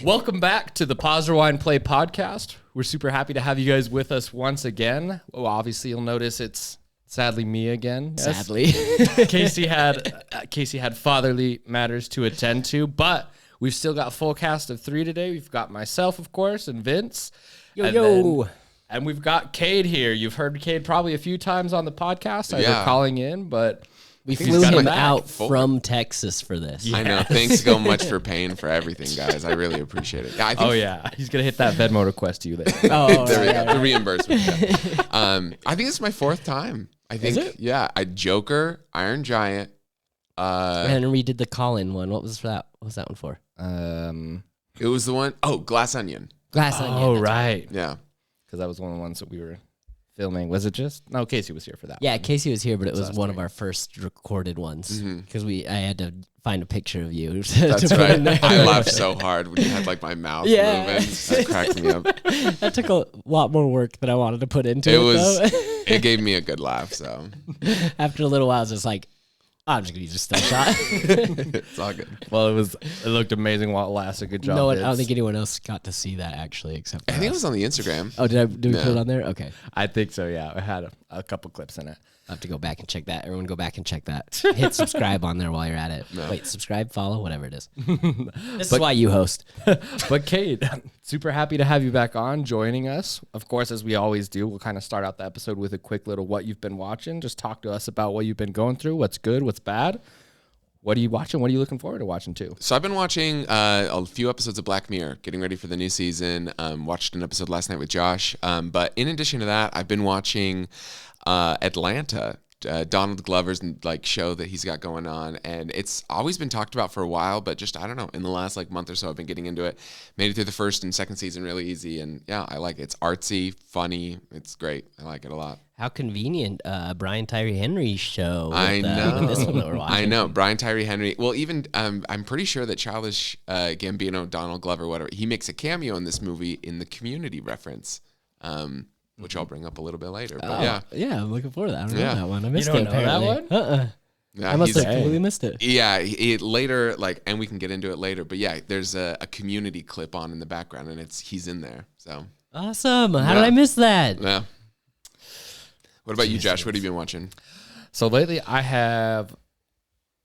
Welcome back to the Pause, Rewind, Play podcast. We're super happy to have you guys with us once again. Well, obviously, you'll notice it's sadly me again. Yes. Sadly. Casey had fatherly matters to attend to, but we've still got a full cast of 3 today. We've got myself, of course, and Vince. And we've got Cade here. You've heard Cade probably a few times on the podcast. Either calling in, but we flew him out from Texas for this. Yes. I know. Thanks so much for paying for everything, guys. I really appreciate it. Yeah, he's gonna hit that Venmo request to you there. There we go. The reimbursement. Yeah. I think it's my 4th time. I think. Is it? Yeah. Joker, Iron Giant. Henry did the Colin one. What was that? What was that one for? It was the one. Oh, Glass Onion. Glass Onion. Oh, right. Yeah. Because that was one of the ones that we were filming. Was it just? No, Casey was here for that. Yeah, one. Casey was here, but it was one of our first recorded ones because I had to find a picture of you. That's right. I laughed so hard when you had like my mouth moving. That cracked me up. That took a lot more work than I wanted to put into it. It gave me a good laugh. So after a little while, I was just like, I'm just gonna use a still shot. It's all good. Well, it looked amazing while it lasted. Good job. No, I don't think anyone else got to see that actually, except for I think us. it was on the Instagram. Oh, did we put it on there? Okay. I think so. Yeah, it had a couple clips in it. I'll have to go back and check that. Everyone go back and check that. Hit subscribe on there while you're at it. No. Wait, subscribe, follow, whatever it is. This is why you host. But Cade, super happy to have you back on joining us. Of course, as we always do, we'll kind of start out the episode with a quick little what you've been watching. Just talk to us about what you've been going through, what's good, what's bad. What are you watching? What are you looking forward to watching too? So I've been watching a few episodes of Black Mirror, getting ready for the new season. Watched an episode last night with Josh. But in addition to that, I've been watching Atlanta, Donald Glover's show that he's got going on, and it's always been talked about for a while, but just I don't know, in the last month or so I've been getting into it. Made it through the 1st and 2nd season really easy, and yeah, I like it. It's artsy, funny, it's great. I like it a lot. How convenient, Brian Tyree Henry's show. I know. This one that we're watching. I know, Brian Tyree Henry. Well, even I'm pretty sure that Childish Gambino, Donald Glover, whatever, he makes a cameo in this movie in the Community reference. Which I'll bring up a little bit later. But yeah, I'm looking forward to that. I don't know that one. I missed You don't it. know Apparently. that one? Yeah, I must have completely missed it. Yeah, later, and we can get into it later. But yeah, there's a Community clip on in the background, and he's in there. So awesome! How did I miss that? Yeah. What about you, Josh? What have you been watching? So lately, I have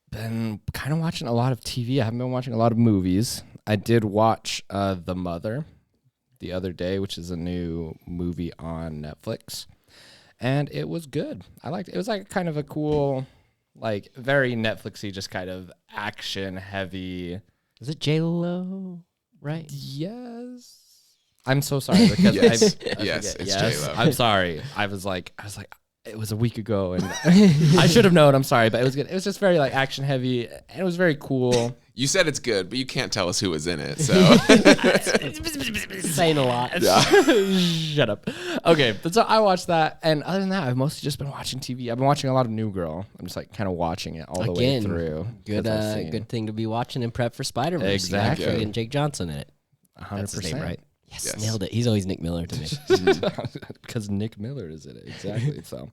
been kind of watching a lot of TV. I haven't been watching a lot of movies. I did watch The Mother the other day, which is a new movie on Netflix, and it was good. I liked it. It was kind of a cool, very Netflixy, just kind of action heavy. Is it J-Lo? Right? Yes. I'm so sorry because yes, yes, it's J-Lo. I'm sorry. I was like, it was a week ago, and I should have known. I'm sorry, but it was good. It was just very action heavy, and it was very cool. You said it's good, but you can't tell us who was in it, so saying a lot. Yeah. Shut up. Okay, but so I watched that, and other than that, I've mostly just been watching TV. I've been watching a lot of New Girl. I'm just kind of watching it all the way through. Good thing to be watching and prep for Spider-Verse. Exactly. Actually, and Jake Johnson in it. 100%. That's his name, right? Yes, nailed it. He's always Nick Miller to me. Because Nick Miller is in it, exactly. So,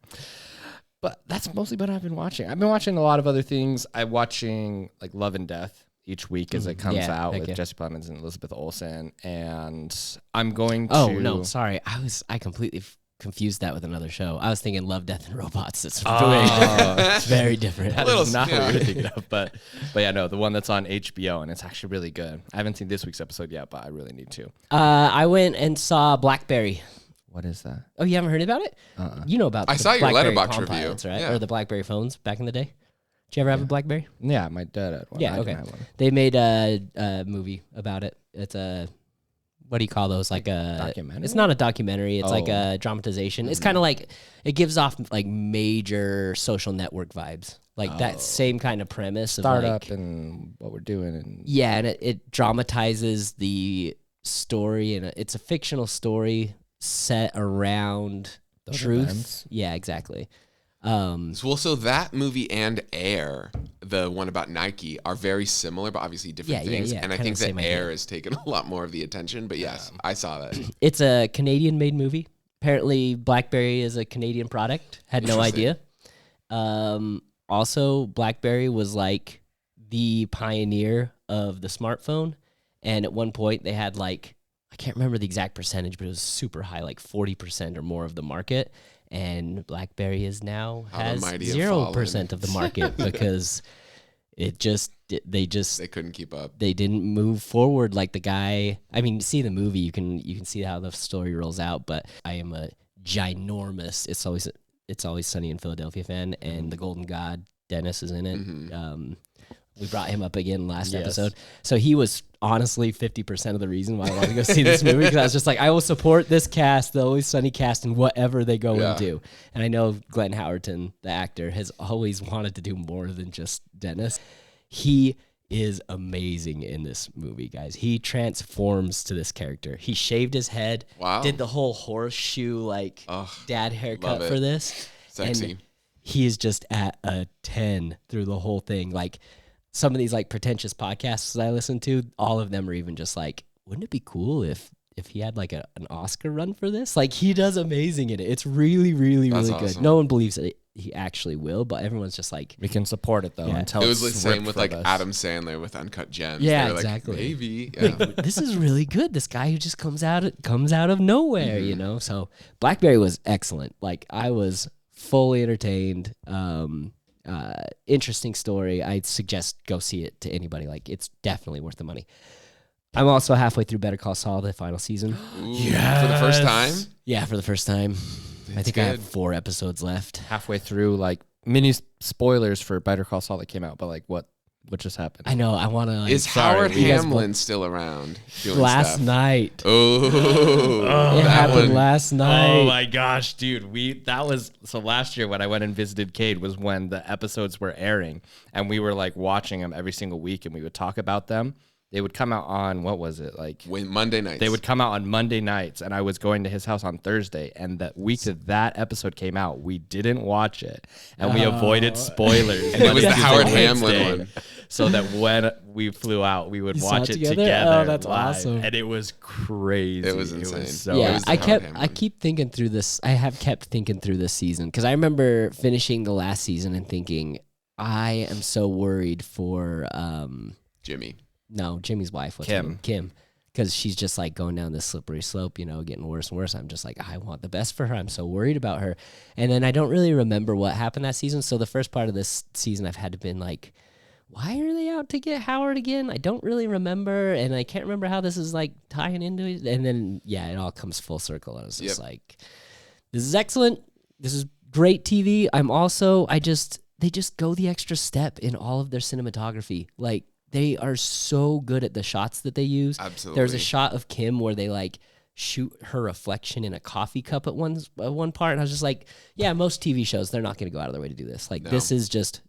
but that's mostly what I've been watching. I've been watching a lot of other things. I'm watching Love and Death each week as it comes out with Jesse Plemons and Elizabeth Olsen, and I'm going to. Oh no, sorry, I completely confused that with another show. I was thinking Love, Death, and Robots. It's very different. That is not what you're thinking of, but yeah, no, the one that's on HBO, and it's actually really good. I haven't seen this week's episode yet, but I really need to. I went and saw Blackberry. What is that? Oh, you haven't heard about it? You know about I the saw your BlackBerry Letterboxd Palm review. Pilots, right? Yeah. Or the BlackBerry phones back in the day. Did you ever have a BlackBerry? Yeah, my dad had one. Yeah, okay. They made a movie about it. It's a, what do you call those? Like a documentary? It's not a documentary. It's like a dramatization. It's kind of it gives off major social network vibes. That same kind of premise. Startup and what we're doing. And yeah, and it dramatizes the story, and it's a fictional story set around those truth. Events. Yeah, exactly. So that movie and Air, the one about Nike, are very similar, but obviously different things. Yeah, and I kinda think that same Air idea. has taken a lot more of the attention. But yes, I saw that. It's a Canadian-made movie. Apparently, BlackBerry is a Canadian product. Had no idea. Also, BlackBerry was the pioneer of the smartphone, And at one point they had like, I can't remember the exact percentage, but it was super high, like 40% or more of the market. And BlackBerry is now has 0% of the market because they couldn't keep up. They didn't move forward like the guy. I mean, see the movie, you can see how the story rolls out. But I am a ginormous It's Always Sunny in Philadelphia fan, and the Golden God Dennis is in it. We brought him up again last episode. So he was honestly 50% of the reason why I wanted to go see this movie, because I was just like, I will support this cast, the Always Sunny cast, in whatever they go into. And I know Glenn Howerton, the actor, has always wanted to do more than just Dennis. He is amazing in this movie, guys. He transforms to this character. He shaved his head, did the whole horseshoe dad haircut for this. Sexy. And he is just at a 10 through the whole thing. Like, some of these like pretentious podcasts that I listen to, all of them are even just like, wouldn't it be cool if he had like an Oscar run for this? Like, he does amazing in it. It's really, really, really good. No one believes that he actually will, but everyone's just like, we can support it though until it was the it's same with like us. Adam Sandler with Uncut Gems. Yeah, They were exactly. Like, maybe. Like, this is really good. This guy who just comes out of nowhere, you know. So BlackBerry was excellent. Like, I was fully entertained. Interesting story. I'd suggest go see it to anybody. Like, it's definitely worth the money. I'm also halfway through Better Call Saul, the final season. For the first time? Yeah, for the first time. I think good. I have 4 episodes left. Halfway through, like mini spoilers for Better Call Saul that came out, but like what just happened? I know. I want to. Is Howard Hamlin still around? Last night. Oh, it happened last night. Oh my gosh, dude. So last year when I went and visited Cade was when the episodes were airing, and we were like watching them every single week, and we would talk about them. They would come out on, what was it, like Monday nights. They would come out on Monday nights, and I was going to his house on Thursday, and the week that episode came out, we didn't watch it, and we avoided spoilers. And it was the Howard Hamlin one. So that when we flew out, we would watch it together. Oh, that's live, awesome. and it was crazy. It was insane. It was so yeah, I keep thinking through this. I have kept thinking through this season, because I remember finishing the last season and thinking, I am so worried for Jimmy. No, Jimmy's wife. What's her name? Kim. Because she's just like going down this slippery slope, you know, getting worse and worse. I'm just like, I want the best for her. I'm so worried about her. And then I don't really remember what happened that season. So the first part of this season, I've had to been like, why are they out to get Howard again? I don't really remember. And I can't remember how this is like tying into it. And then, yeah, it all comes full circle. I was just like, this is excellent. This is great TV. They just go the extra step in all of their cinematography. Like, they are so good at the shots that they use. Absolutely. There's a shot of Kim where they like shoot her reflection in a coffee cup at one part, and I was just like, yeah, most TV shows, they're not going to go out of their way to do this. Like, this is just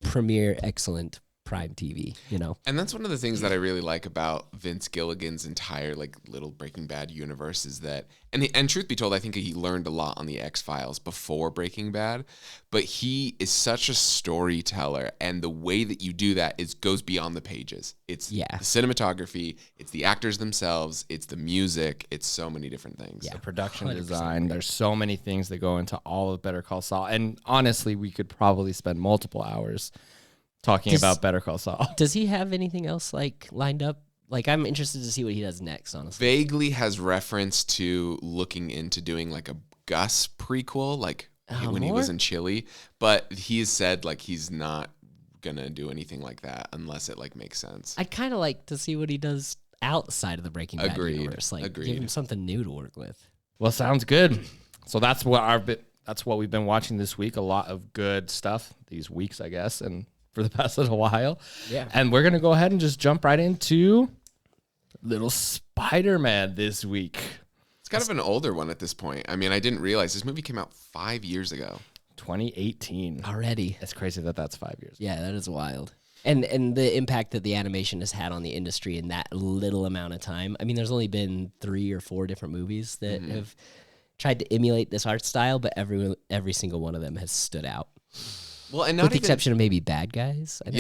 premier, excellent prime TV, you know? And that's one of the things that I really like about Vince Gilligan's entire like little Breaking Bad universe is that, and truth be told, I think he learned a lot on the X-Files before Breaking Bad, but he is such a storyteller, and the way that you do that goes beyond the pages. It's the cinematography, it's the actors themselves, it's the music, it's so many different things. The production design, there's so many things that go into all of Better Call Saul, and honestly, we could probably spend multiple hours talking about Better Call Saul. Does he have anything else like lined up? Like, I'm interested to see what he does next, honestly. Vaguely has reference to looking into doing like a Gus prequel, like when he was in Chile, but he's said like he's not gonna do anything like that unless it like makes sense. I'd kind of like to see what he does outside of the Breaking Bad universe. Like, give him something new to work with. Well, sounds good. So that's what we've been watching this week. A lot of good stuff these weeks, I guess, and for the past little while. Yeah. And we're going to go ahead and just jump right into little Spider-Man this week. It's kind of an older one at this point. I mean, I didn't realize this movie came out 5 years ago. 2018. Already. It's crazy that's 5 years. Yeah, that is wild. And the impact that the animation has had on the industry in that little amount of time. I mean, there's only been 3 or 4 different movies that have tried to emulate this art style, but every single one of them has stood out. Well, and with the exception of maybe Bad Guys. I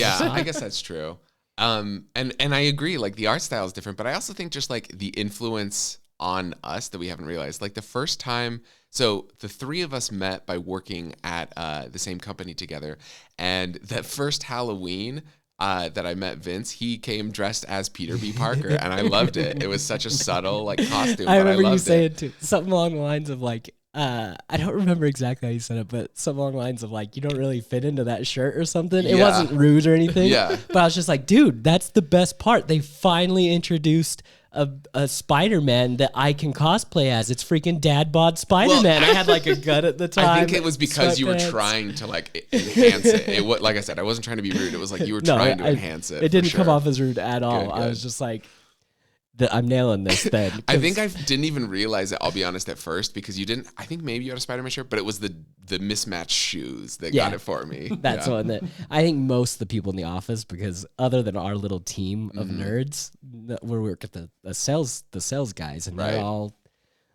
guess that's true. And I agree, like the art style is different, but I also think just like the influence on us that we haven't realized. Like the first time, so the 3 of us met by working at the same company together, and that first Halloween, that I met Vince, he came dressed as Peter B. Parker, and I loved it. It was such a subtle like costume. I but remember I loved you saying it. too, something along the lines of like, I don't remember exactly how you said it, but something along the lines of like, you don't really fit into that shirt or something. It Yeah. wasn't rude or anything. Yeah. But I was just like, dude, that's the best part. They finally introduced a Spider-Man that I can cosplay as. It's freaking dad bod Spider-Man. I had like a gun at the time. I think it was because you were sweatpants. trying to like enhance it. Like I said, I wasn't trying to be rude. It was like you were trying to enhance it. It didn't for come sure. off as rude at all. Good, I good. was just like, I'm nailing this then. I think I didn't even realize it, I'll be honest, at first, because you didn't. I think maybe you had a Spider-Man shirt, but it was the mismatched shoes that got it for me. That's Yeah. one that I think most of the people in the office, because other than our little team of nerds, we work at the sales guys, and Right. they're all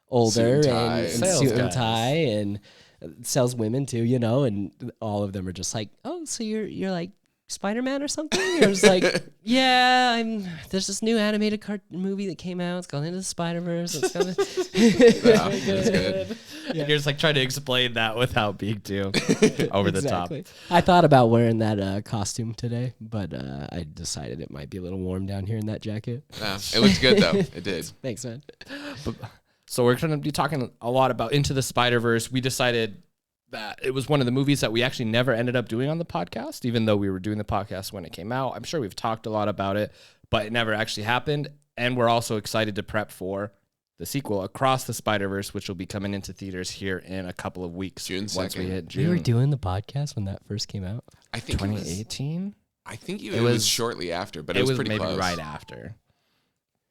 older Suit and tie. and Sales suit and guys. tie, and sales women too, and all of them are just like, oh, so you're like Spider-Man or something? I was like, yeah, there's this new animated movie that came out. It's called Into the Spider-Verse. It's gonna Yeah, that's good. And you're just like trying to explain that without being too over the top. Exactly. I thought about wearing that costume today, but I decided it might be a little warm down here in that jacket. Yeah, it looked good though. It did. Thanks, man. So we're going to be talking a lot about Into the Spider-Verse. We decided that it was one of the movies that we actually never ended up doing on the podcast, even though we were doing the podcast when it came out. I'm sure we've talked a lot about it, but it never actually happened. And we're also excited to prep for the sequel, Across the Spider-Verse, which will be coming into theaters here in a couple of weeks. June once we 2nd. hit We were June doing the podcast when that first came out. I think it was, 2018. I think it It was was- shortly after, but it was pretty maybe close. right after,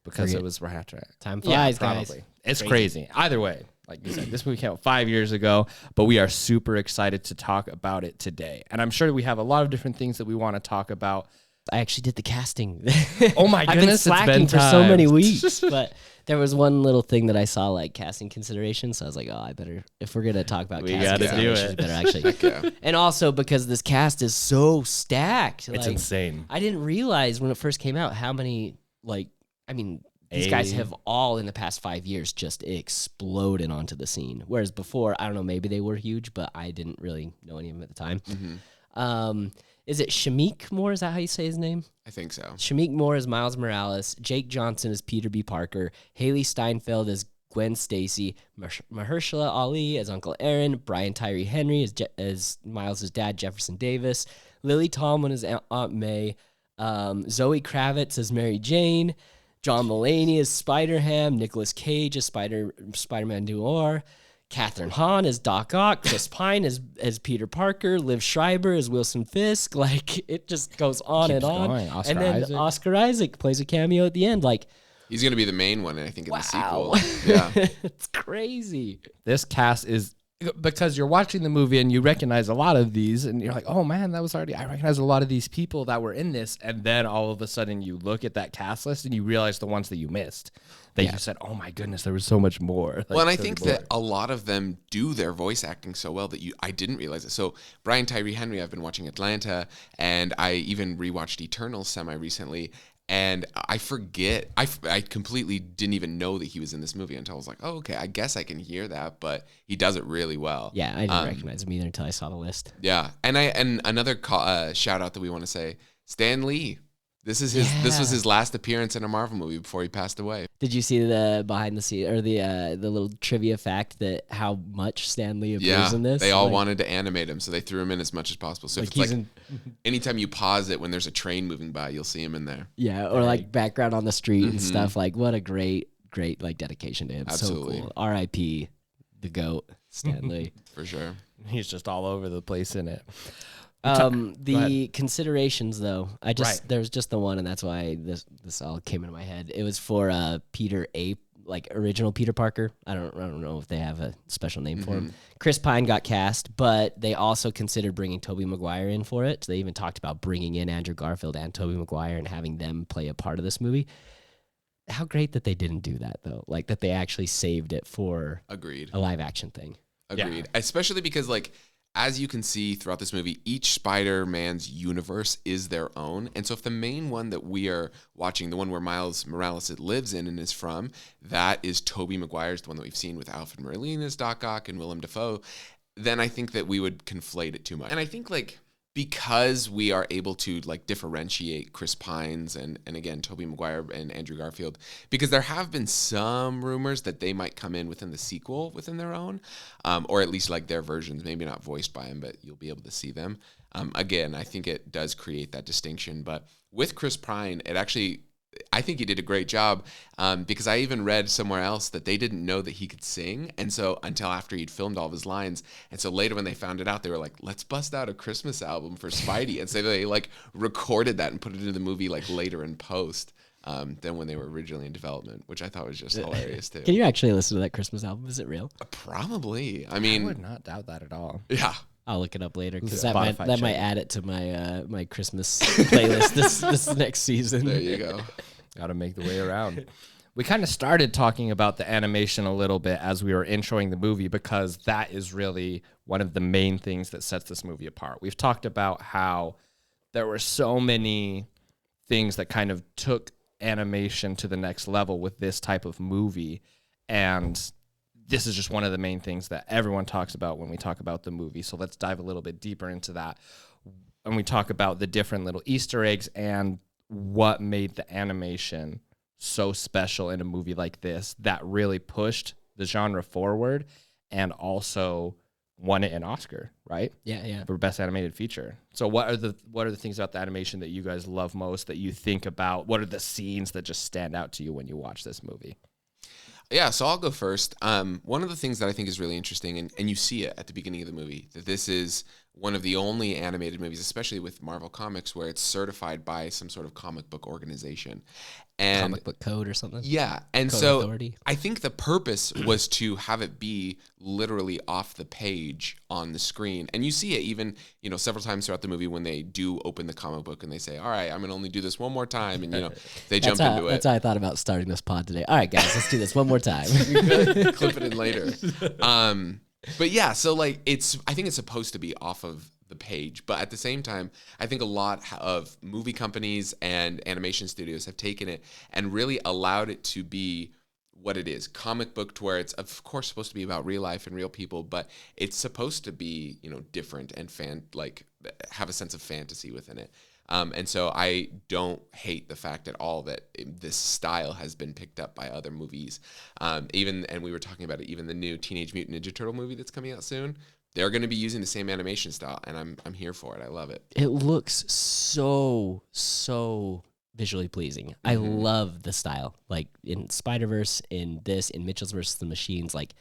because Forget- it was right after it. Time flies, probably. guys. It's crazy. Either way, like you said, this movie came out 5 years ago, but we are super excited to talk about it today. And I'm sure we have a lot of different things that we want to talk about. I actually did the casting. Oh my I've been goodness, it's slacking been for so many time. weeks, but there was one little thing that I saw, like casting considerations. So I was like, oh, I better, if we're gonna talk about We casting gotta do considerations, it. better actually. Yeah. And also because this cast is so stacked. It's like, insane. I didn't realize when it first came out how many, these guys have all in the past 5 years just exploded onto the scene. Whereas before, I don't know, maybe they were huge, but I didn't really know any of them at the time. Is it Shameik Moore? Is that how you say his name? I think so. Shameik Moore is Miles Morales. Jake Johnson is Peter B. Parker. Haley Steinfeld is Gwen Stacy. Mahershala Ali as Uncle Aaron. Brian Tyree Henry as Miles' dad, Jefferson Davis. Lily Tomlin as Aunt May. Zoe Kravitz as Mary Jane. John Mulaney as Spider-Ham. Nicolas Cage as Spider-Man Noir. Catherine Hahn as Doc Ock. Chris Pine as Peter Parker. Liv Schreiber as Wilson Fisk. Like, it just goes on Keeps and on. going. Oscar And then Isaac. Oscar Isaac plays a cameo at the end. Like, He's going to be the main one, I think, in the wow. sequel. Yeah. It's crazy. This cast is, because you're watching the movie and you recognize a lot of these and you're like, oh man, I recognize a lot of these people that were in this. And then all of a sudden you look at that cast list and you realize the ones that you missed. That you said, oh my goodness, there was so much more. Like, Well, and I so think much that a lot of them do their voice acting so well that I didn't realize it. So Brian Tyree Henry, I've been watching Atlanta, and I even rewatched Eternals semi-recently, and I forget. I completely didn't even know that he was in this movie until I was like, oh, okay, I guess I can hear that, but he does it really well. Yeah, I didn't recognize him either until I saw the list. Yeah, and another shout out that we want to say, Stan Lee. This was his last appearance in a Marvel movie before he passed away. Did you see the behind the scene or the little trivia fact that how much Stan Lee appears in this? They all Like, wanted to animate him, so they threw him in as much as possible. So like if it's he's like anytime you pause it when there's a train moving by, you'll see him in there. yeah, or like background on the street and stuff. Like, what a great like dedication to him. Absolutely. So cool. R.I.P. the GOAT, Stan Lee. For sure. He's just all over the place in it. The considerations though, Right. there was just the one, and that's why this all came into my head. It was for Peter A, like original Peter Parker. I don't know if they have a special name for him. Chris Pine got cast, but they also considered bringing Tobey Maguire in for it. So they even talked about bringing in Andrew Garfield and Tobey Maguire and having them play a part of this movie. How great that they didn't do that though. Like that they actually saved it for Agreed. a live action thing. Agreed. Especially because, like, as you can see throughout this movie, each Spider-Man's universe is their own. And so if the main one that we are watching, the one where Miles Morales lives in and is from, that is Tobey Maguire's, the one that we've seen with Alfred Molina as Doc Ock and Willem Dafoe, then I think that we would conflate it too much. And I think, like, because we are able to like differentiate Chris Pines and again Tobey Maguire and Andrew Garfield, because there have been some rumors that they might come in within the sequel within their own, or at least like their versions, maybe not voiced by them, but you'll be able to see them. Again, I think it does create that distinction. But with Chris Pine, I think he did a great job, because I even read somewhere else that they didn't know that he could sing, and so until after he'd filmed all of his lines, and so later when they found it out, they were like, "Let's bust out a Christmas album for Spidey," and so they like recorded that and put it into the movie like later in post than when they were originally in development, which I thought was just hilarious too. Can you actually listen to that Christmas album? Is it real? Probably. I I mean, would not doubt that at all. yeah. I'll look it up later because Yeah. that might add it to my my Christmas playlist this next season. There you go. Got to make the way around. We kind of started talking about the animation a little bit as we were introing the movie, because that is really one of the main things that sets this movie apart. We've talked about how there were so many things that kind of took animation to the next level with this type of movie, and this is just one of the main things that everyone talks about when we talk about the movie. So let's dive a little bit deeper into that. And we talk about the different little Easter eggs and what made the animation so special in a movie like this that really pushed the genre forward and also won it an Oscar, right? Yeah. For best animated feature. So what are the things about the animation that you guys love most, that you think about? What are the scenes that just stand out to you when you watch this movie? Yeah, so I'll go first. One of the things that I think is really interesting, and you see it at the beginning of the movie, that this is one of the only animated movies, especially with Marvel Comics, where it's certified by some sort of comic book organization. And Comic book code or something. yeah, and Code so authority. I think the purpose was to have it be literally off the page on the screen. And you see it even, several times throughout the movie when they do open the comic book and they say, "All right, I'm going to only do this one more time." And, they jump into it. That's how I thought about starting this pod today. All right, guys, let's do this one more time. Clip it in later. But yeah, so like I think it's supposed to be off of the page, but at the same time, I think a lot of movie companies and animation studios have taken it and really allowed it to be what it is, comic book, to where it's of course supposed to be about real life and real people, but it's supposed to be, different and have a sense of fantasy within it. And so I don't hate the fact at all that this style has been picked up by other movies. And we were talking about it, even the new Teenage Mutant Ninja Turtle movie that's coming out soon, they're going to be using the same animation style, and I'm here for it. I love it. It looks so visually pleasing. Mm-hmm. I love the style. Like in Spider-Verse, in Mitchell's vs. the Machines, like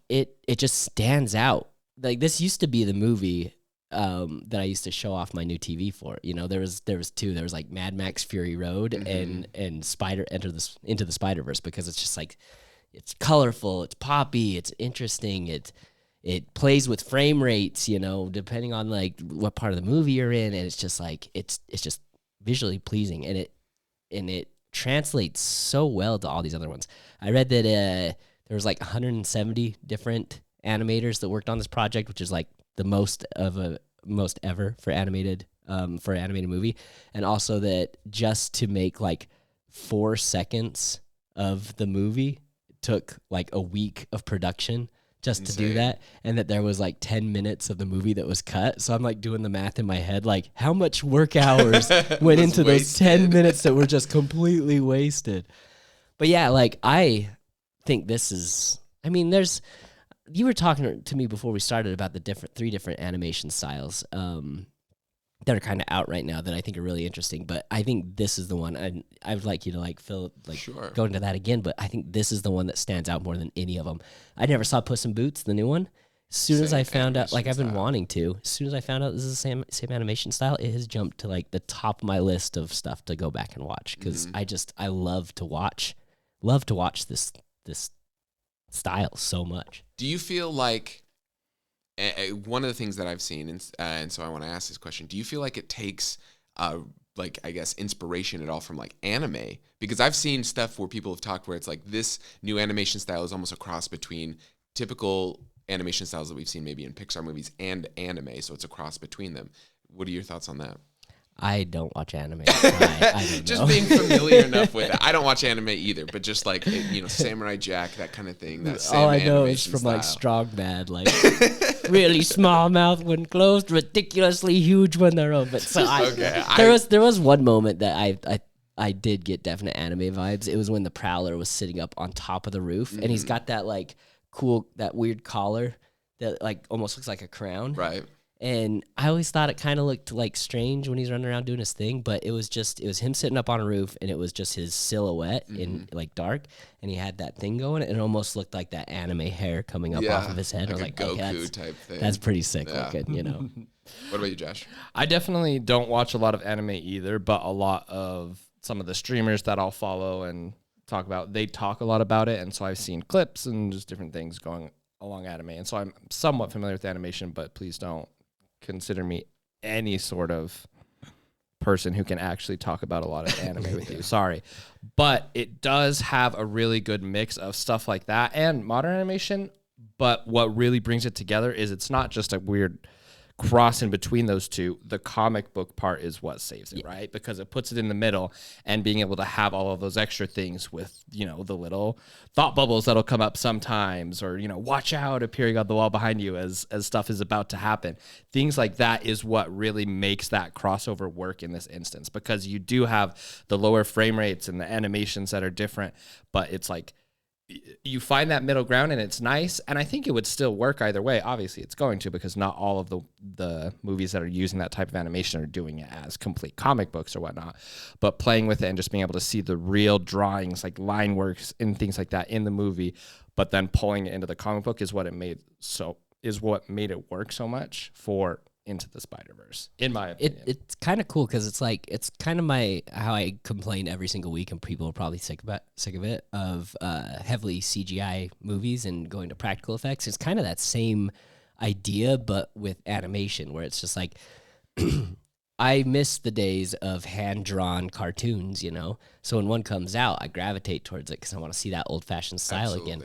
it just stands out. Like this used to be the movie that I used to show off my new TV for. There was two. There was like Mad Max Fury Road and Into the Spider-Verse, because it's just like, it's colorful, it's poppy, it's interesting, it plays with frame rates, depending on like what part of the movie you're in, and it's just like it's just visually pleasing, and it translates so well to all these other ones. I read that there was like 170 different animators that worked on this project, which is like the most ever for animated movie, and also that just to make like 4 seconds of the movie took like a week of production just to do that, and that there was like 10 minutes of the movie that was cut. So I'm like doing the math in my head, like how much work hours went into those 10 minutes that were just completely wasted. But yeah, like I think this is, you were talking to me before we started about the 3 different animation styles that are kind of out right now that I think are really interesting. But I think this is the one, and I would like you to like Phil, like Sure. go into that again. But I think this is the one that stands out more than any of them. I never saw Puss in Boots, the new one. As soon as I found out, like I've been wanting to, as soon as I found out this is the same animation style, it has jumped to like the top of my list of stuff to go back and watch, because I love to watch this style so much. Do you feel like one of the things that I've seen, and so I want to ask this question, do you feel like it takes like, I guess, inspiration at all from like anime? Because I've seen stuff where people have talked where it's like this new animation style is almost a cross between typical animation styles that we've seen maybe in Pixar movies and anime, so it's a cross between them. What are your thoughts on that? I don't watch anime. So I don't Just know. being familiar enough with it. I don't watch anime either, but just like, Samurai Jack, that kind of thing. That same All I know is animation from like style. Strong Bad, like really small mouth when closed, ridiculously huge when they're open. So there was one moment that I did get definite anime vibes. It was when the Prowler was sitting up on top of the roof, and he's got that like that weird collar that like almost looks like a crown. Right. And I always thought it kind of looked like strange when he's running around doing his thing, but it was him sitting up on a roof, and it was just his silhouette in like dark, and he had that thing going, and it almost looked like that anime hair coming up off of his head. I was like, Goku type thing. That's pretty sick looking, What about you, Josh? I definitely don't watch a lot of anime either, but a lot of some of the streamers that I'll follow and talk about, they talk a lot about it, and so I've seen clips and just different things going along anime, and so I'm somewhat familiar with animation, but please don't consider me any sort of person who can actually talk about a lot of anime with you. Sorry. But it does have a really good mix of stuff like that and modern animation. But what really brings it together is it's not just a weird cross in between those two. The comic book part is what saves it, right? Because it puts it in the middle, and being able to have all of those extra things with, the little thought bubbles that'll come up sometimes, or, watch out appearing on the wall behind you as stuff is about to happen. Things like that is what really makes that crossover work in this instance, because you do have the lower frame rates and the animations that are different, but it's like, you find that middle ground, and it's nice, and I think it would still work either way. Obviously, it's going to, because not all of the movies that are using that type of animation are doing it as complete comic books or whatnot. But playing with it and just being able to see the real drawings, like line works and things like that in the movie, but then pulling it into the comic book is what made it work so much for Into the Spider-Verse, in my opinion. It's kind of cool because it's kind of how I complain every single week, and people are probably sick of it, of heavily CGI movies and going to practical effects. It's kind of that same idea, but with animation, where it's just like, I miss the days of hand-drawn cartoons, So when one comes out, I gravitate towards it because I want to see that old-fashioned style again.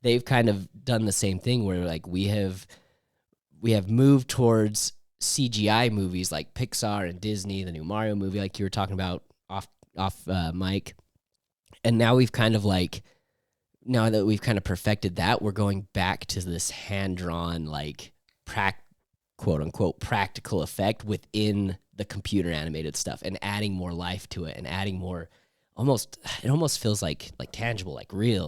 They've kind of done the same thing where like we have moved towards CGI movies like Pixar and Disney, the new Mario movie, like you were talking about off mic. And now now that we've kind of perfected that, we're going back to this hand-drawn, like quote unquote practical effect within the computer animated stuff, and adding more life to it, and adding more, it almost feels like tangible, like real,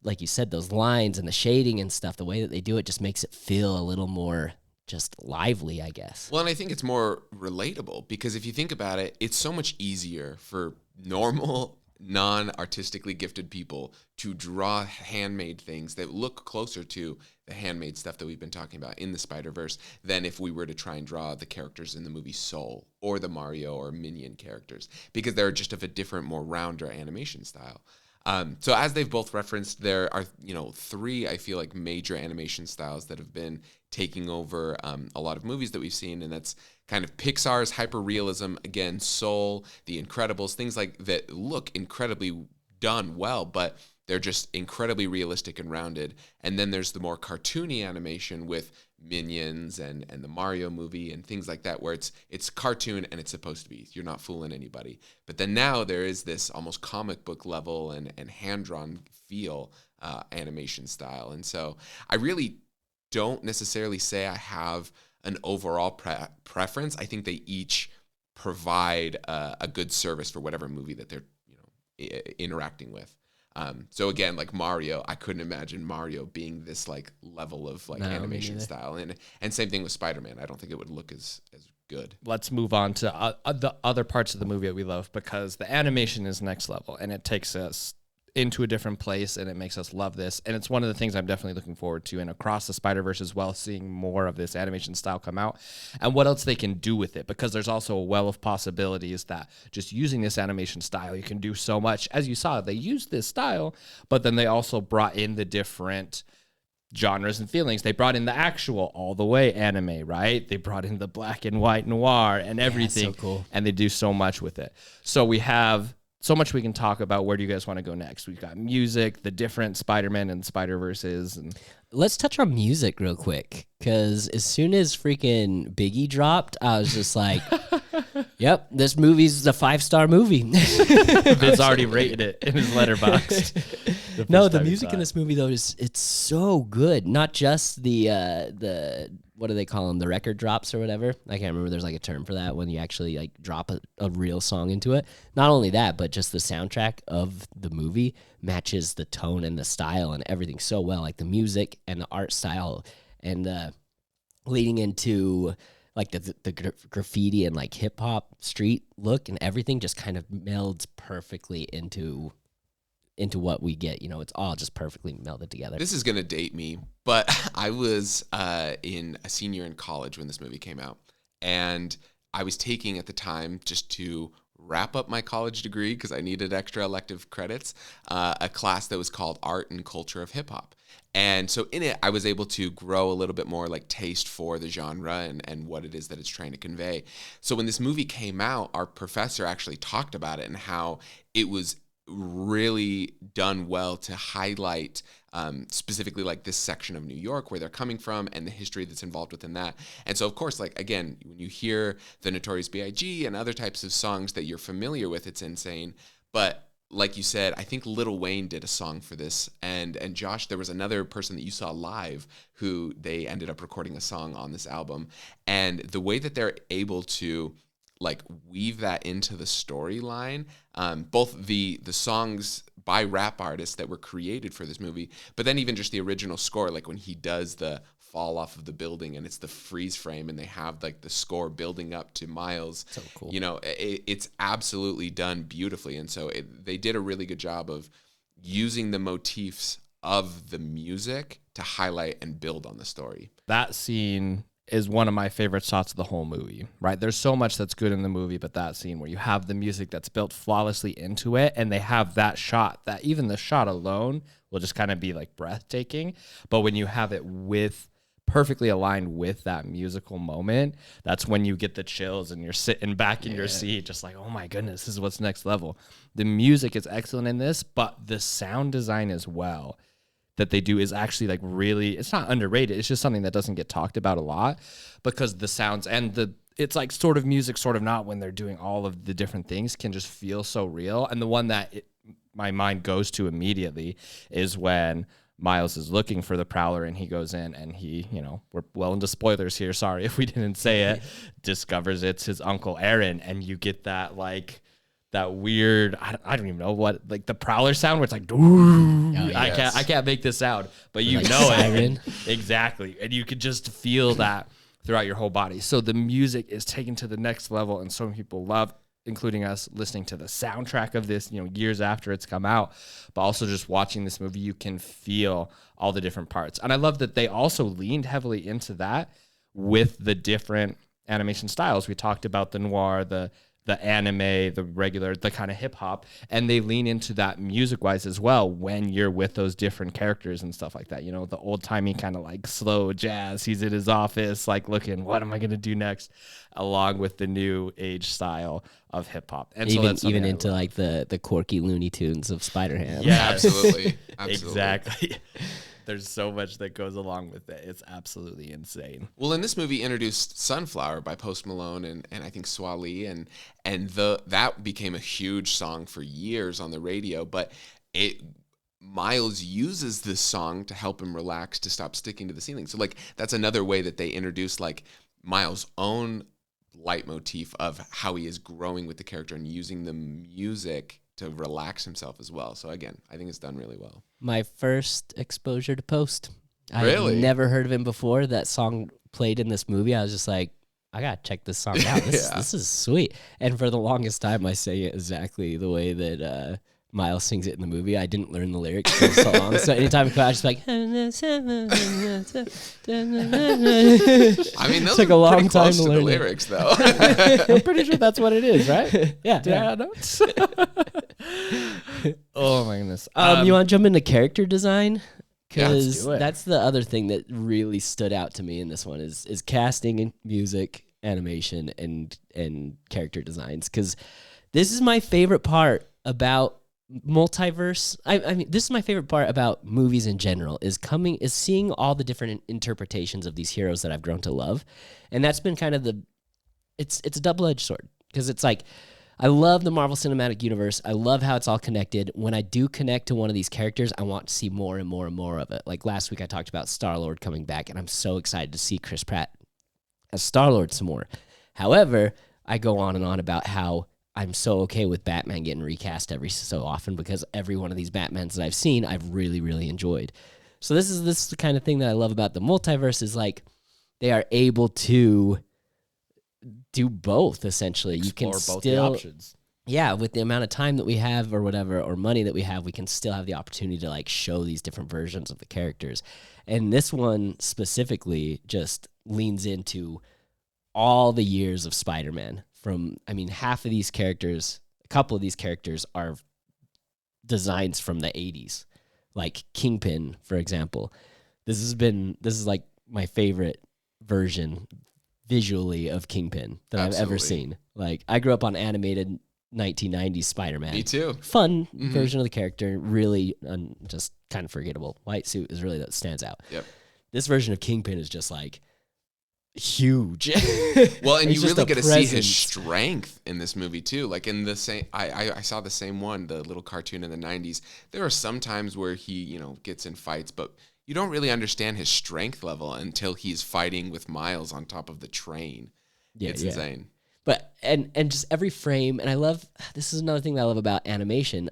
like you said, those lines and the shading and stuff, the way that they do it just makes it feel a little more just lively, I guess. Well, and I think it's more relatable, because if you think about it, it's so much easier for normal, non-artistically gifted people to draw handmade things that look closer to the handmade stuff that we've been talking about in the Spider-Verse than if we were to try and draw the characters in the movie Soul or the Mario or Minion characters, because they're just of a different, more rounder animation style. So as they've both referenced, there are, three, I feel like, major animation styles that have been taking over a lot of movies that we've seen, and that's kind of Pixar's hyperrealism, again, Soul, The Incredibles, things like that look incredibly done well, but they're just incredibly realistic and rounded. And then there's the more cartoony animation with Minions and the Mario movie and things like that, where it's cartoon and it's supposed to be. You're not fooling anybody. But then now there is this almost comic book level and hand-drawn feel animation style. And so I really don't necessarily say I have an overall preference. I think they each provide a good service for whatever movie that they're interacting with. So again, like Mario, I couldn't imagine Mario being this like level of like animation style, and same thing with Spider-Man. I don't think it would look as good. Let's move on to the other parts of the movie that we love, because the animation is next level, and it takes us into a different place, and it makes us love this. And it's one of the things I'm definitely looking forward to, and across the Spider-Verse as well, seeing more of this animation style come out and what else they can do with it, because there's also a well of possibilities that just using this animation style, you can do so much. As you saw, they used this style, but then they also brought in the different genres and feelings. They brought in the actual all the way anime, right? They brought in the black and white noir and everything. So cool. And they do so much with it. So we have so much we can talk about. Where do you guys want to go next? We've got music, the different Spider-Man and Spider-Verses, and Let's touch on music real quick, because as soon as freaking Biggie dropped, I was just like, yep, this movie's a 5-star movie. Vince already rated it in his letterbox. No, the music in this movie, though, it's so good. Not just the what do they call them, the record drops or whatever. I can't remember. There's like a term for that when you actually like drop a real song into it. Not only that, but just the soundtrack of the movie matches the tone and the style and everything so well. Like the music and the art style and leading into like the graffiti and like hip hop street look and everything just kind of melds perfectly into what we get. You know, it's all just perfectly melded together. This is going to date me, but I was in a senior in college when this movie came out. And I was taking at the time, just to wrap up my college degree because I needed extra elective credits, a class that was called Art and Culture of Hip Hop. And so in it, I was able to grow a little bit more like taste for the genre and what it is that it's trying to convey. So when this movie came out, our professor actually talked about it and how it was really done well to highlight specifically like this section of New York where they're coming from and the history that's involved within that. And so of course, like again, when you hear the Notorious B.I.G. and other types of songs that you're familiar with, it's insane. But like you said, I think Lil Wayne did a song for this, and Josh, there was another person that you saw live who they ended up recording a song on this album. And the way that they're able to like weave that into the storyline, both the songs by rap artists that were created for this movie, but then even just the original score, like when he does the fall off of the building and it's the freeze frame and they have like the score building up to Miles. So cool. You know, it's absolutely done beautifully. And so they did a really good job of using the motifs of the music to highlight and build on the story. That scene is one of my favorite shots of the whole movie, right? There's so much that's good in the movie, but that scene where you have the music that's built flawlessly into it, and they have that shot, that even the shot alone will just kind of be like breathtaking. But when you have it perfectly aligned with that musical moment, that's when you get the chills and you're sitting back in your seat just like, oh my goodness, this is what's next level. The music is excellent in this, but the sound design as well that they do is actually like really, it's not underrated. It's just something that doesn't get talked about a lot because the sounds and it's like sort of music, sort of not, when they're doing all of the different things can just feel so real. And the one that my mind goes to immediately is when Miles is looking for the Prowler and he goes in and he, you know, we're well into spoilers here, sorry if we didn't say it, discovers it's his Uncle Aaron, and you get that like that weird, I don't even know what, like the Prowler sound where it's like, I can't make this sound, but you like know siren. It. Exactly. And you could just feel that throughout your whole body. So the music is taken to the next level, and so many people love, including us, listening to the soundtrack of this, you know, years after it's come out, but also just watching this movie, you can feel all the different parts. And I love that they also leaned heavily into that with the different animation styles. We talked about the noir, the anime, the regular, the kind of hip hop, and they lean into that music wise as well when you're with those different characters and stuff like that. You know, the old timey kind of like slow jazz. He's in his office, like looking, what am I going to do next? Along with the new age style of hip hop. And even into like the quirky Looney Tunes of Spider-Ham. Yeah, absolutely. Exactly. There's so much that goes along with it. It's absolutely insane. Well, in this movie introduced Sunflower by Post Malone and I think Swali, and that became a huge song for years on the radio, but Miles uses this song to help him relax, to stop sticking to the ceiling. So like that's another way that they introduce like Miles' own leitmotif of how he is growing with the character and using the music to relax himself as well. So again, I think it's done really well. My first exposure to Post. Really? I'd never heard of him before. That song played in this movie. I was just like, I gotta check this song out. This is sweet. And for the longest time, I sang it exactly the way that Miles sings it in the movie. I didn't learn the lyrics for so long. So anytime I was just like, I mean, those took are a long pretty time close to to learn the lyrics, though. I'm pretty sure that's what it is, right? Yeah. Notes. Oh my goodness. You want to jump into character design? Because do it. that's the other thing that really stood out to me in this one is casting and music, animation, and character designs. Because this is my favorite part about multiverse. I mean, this is my favorite part about movies in general is seeing all the different interpretations of these heroes that I've grown to love, and that's been kind of it's a double-edged sword because it's like I love the Marvel Cinematic Universe. I love how it's all connected. When I do connect to one of these characters, I want to see more and more and more of it. Like last week, I talked about Star-Lord coming back, and I'm so excited to see Chris Pratt as Star-Lord some more. However, I go on and on about how I'm so okay with Batman getting recast every so often because every one of these Batmans that I've seen, I've really, really enjoyed. So this is the kind of thing that I love about the multiverse is like they are able to do both, essentially. Explore you can both still, the options. Yeah, with the amount of time that we have or whatever, or money that we have, we can still have the opportunity to like show these different versions of the characters. And this one specifically just leans into all the years of Spider-Man. Half of these characters, a couple of these characters are designs from the 80s. Like Kingpin, for example. This is like my favorite version visually of Kingpin that I've ever seen. Like I grew up on animated 1990s Spider-Man. Me too. Fun version of the character, really just kind of forgettable. White suit is really that stands out. Yep. This version of Kingpin is just like huge. Well, and you really get to see his presence. strength in this movie too. Like in the same, I saw the same one, the little cartoon in the 90s. There are some times where he, gets in fights, but you don't really understand his strength level until he's fighting with Miles on top of the train. Yeah, it's insane. But and just every frame, and I love, this is another thing that I love about animation.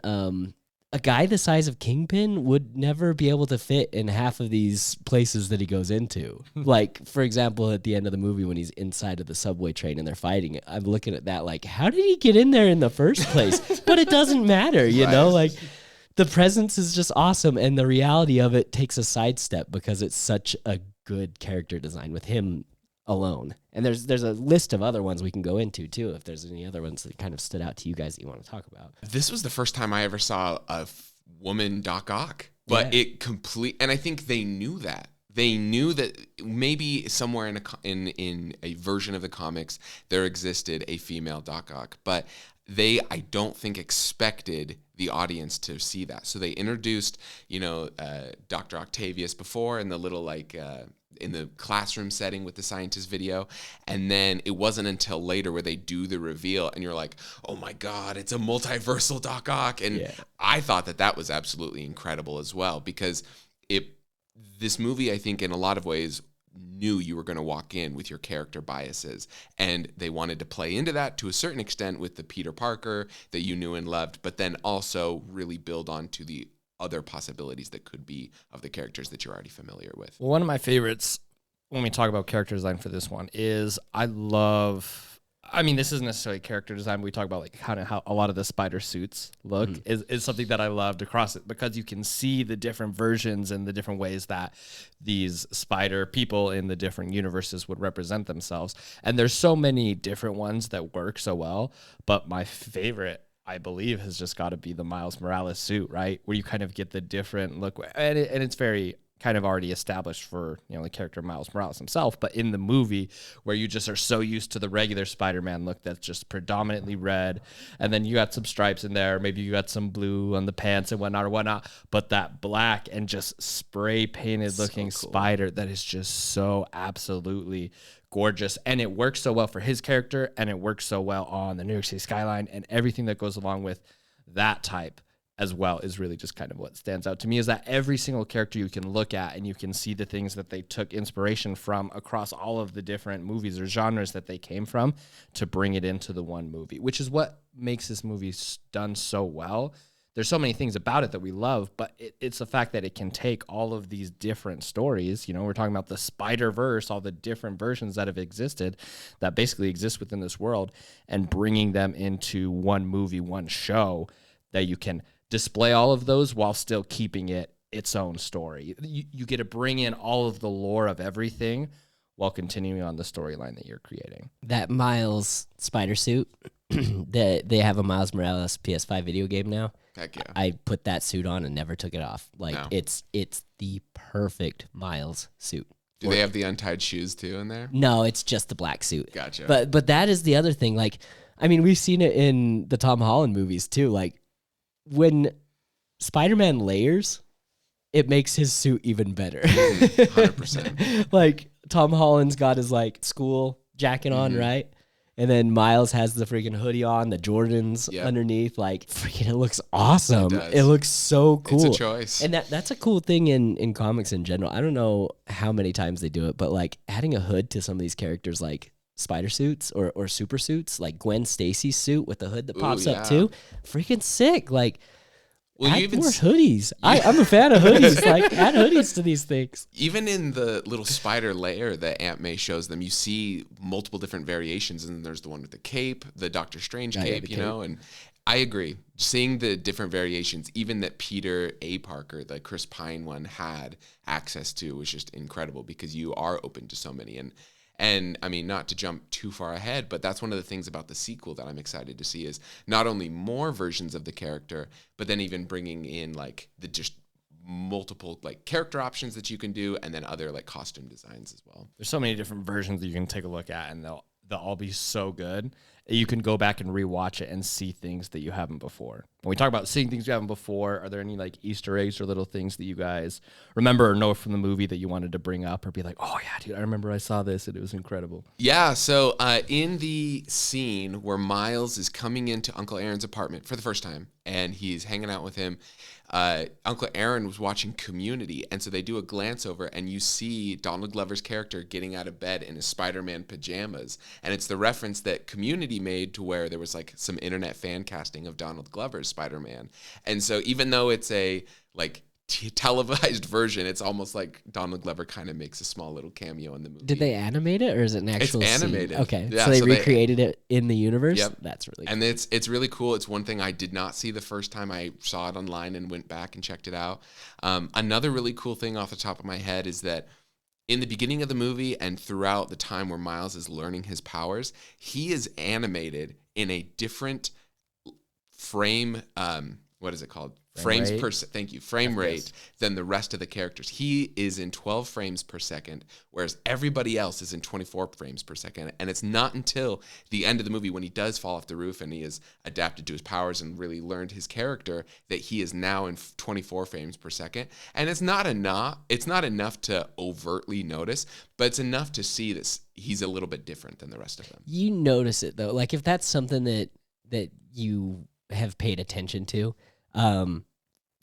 A guy the size of Kingpin would never be able to fit in half of these places that he goes into. Like, for example, at the end of the movie when he's inside of the subway train and they're fighting, I'm looking at that like, how did he get in there in the first place? But it doesn't matter, you know? Like, the presence is just awesome, and the reality of it takes a sidestep because it's such a good character design with him alone. And there's a list of other ones we can go into too, if there's any other ones that kind of stood out to you guys that you want to talk about. This was the first time I ever saw a woman Doc Ock, but and I think they knew that. They knew that maybe somewhere in a version of the comics there existed a female Doc Ock, but I don't think expected the audience to see that. So they introduced, Dr. Octavius before in the little in the classroom setting with the scientist video. And then it wasn't until later where they do the reveal and you're like, oh my God, it's a multiversal Doc Ock. And I thought that was absolutely incredible as well, because this movie, I think in a lot of ways, knew you were going to walk in with your character biases, and they wanted to play into that to a certain extent with the Peter Parker that you knew and loved, but then also really build on to the other possibilities that could be of the characters that you're already familiar with. Well, one of my favorites when we talk about character design for this one is this isn't necessarily character design, but we talk about like kind of how a lot of the spider suits look is something that I loved across it, because you can see the different versions and the different ways that these spider people in the different universes would represent themselves. And there's so many different ones that work so well, but my favorite, I believe, has just got to be the Miles Morales suit, right? Where you kind of get the different look, and it's very kind of already established for, the character Miles Morales himself, but in the movie where you just are so used to the regular Spider-Man look that's just predominantly red, and then you got some stripes in there, maybe you got some blue on the pants and whatnot, but that black and just spray painted looking spider that is just so absolutely gorgeous, and it works so well for his character, and it works so well on the New York City skyline, and everything that goes along with that type as well is really just kind of what stands out to me, is that every single character you can look at and you can see the things that they took inspiration from across all of the different movies or genres that they came from to bring it into the one movie, which is what makes this movie done so well. There's so many things about it that we love, but it's the fact that it can take all of these different stories. We're talking about the Spider-Verse, all the different versions that have existed, that basically exist within this world, and bringing them into one movie, one show, that you can display all of those while still keeping it its own story. You get to bring in all of the lore of everything while continuing on the storyline that you're creating. That Miles spider suit, they have a Miles Morales PS5 video game now. Heck yeah. I put that suit on and never took it off. Like, No. it's the perfect Miles suit. Do they have the untied shoes too in there? No, it's just the black suit. Gotcha. But that is the other thing. Like, we've seen it in the Tom Holland movies too. Like, when Spider-Man layers, it makes his suit even better. 100%. Like Tom Holland's got his like school jacket on, right? And then Miles has the freaking hoodie on, the Jordans underneath. Like, freaking, it looks awesome. It looks so cool. It's a choice. And that's a cool thing in comics in general. I don't know how many times they do it, but like adding a hood to some of these characters, like spider suits or super suits, like Gwen Stacy's suit with the hood that pops up too, freaking sick. Like, well, add more hoodies. I'm a fan of hoodies. Like, add hoodies to these things. Even in the little spider layer that Aunt May shows them, you see multiple different variations. And there's the one with the cape, the Doctor Strange cape, you know. And I agree. Seeing the different variations, even that Peter A. Parker, the Chris Pine one, had access to was just incredible because you are open to so many. And I mean, not to jump too far ahead, but that's one of the things about the sequel that I'm excited to see is not only more versions of the character, but then even bringing in like the just multiple like character options that you can do, and then other like costume designs as well. There's so many different versions that you can take a look at, and they'll all be so good. You can go back and rewatch it and see things that you haven't before. When we talk about seeing things you haven't before, are there any like Easter eggs or little things that you guys remember or know from the movie that you wanted to bring up or be like, oh yeah, dude, I remember I saw this and it was incredible? Yeah, so in the scene where Miles is coming into Uncle Aaron's apartment for the first time and he's hanging out with him, Uncle Aaron was watching Community, and so they do a glance over and you see Donald Glover's character getting out of bed in his Spider-Man pajamas, and it's the reference that Community made to where there was like some internet fan casting of Donald Glover's Spider-Man. And so even though it's a like televised version, it's almost like Donald Glover kind of makes a small little cameo in the movie. Did they animate it, or is it an actual It's animated. Scene? Okay, yeah, so they recreated it in the universe? Yep. That's really cool. And it's really cool. It's one thing I did not see the first time I saw it online and went back and checked it out. Another really cool thing off the top of my head is that in the beginning of the movie and throughout the time where Miles is learning his powers, he is animated in a different frame, what is it called? Frames per thank you, frame rate than the rest of the characters. He is in 12 frames per second, whereas everybody else is in 24 frames per second. And it's not until the end of the movie when he does fall off the roof and he has adapted to his powers and really learned his character that he is now in 24 frames per second. And it's not enough to overtly notice, but it's enough to see that he's a little bit different than the rest of them. You notice it though. Like if that's something that you have paid attention to.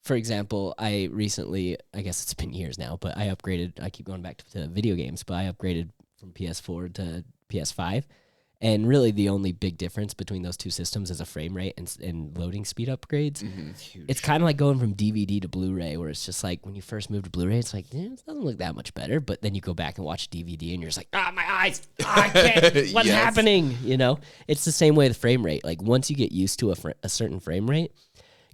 For example, I recently, I guess it's been years now, but I upgraded, I keep going back to video games, but I upgraded from PS4 to PS5. And really the only big difference between those two systems is a frame rate and loading speed upgrades. Mm-hmm. It's kind of like going from DVD to Blu-ray, where it's just like when you first move to Blu-ray, it's like, it doesn't look that much better. But then you go back and watch DVD and you're just like, my eyes, I can't, what's happening? You know, it's the same way with frame rate. Like once you get used to a certain frame rate,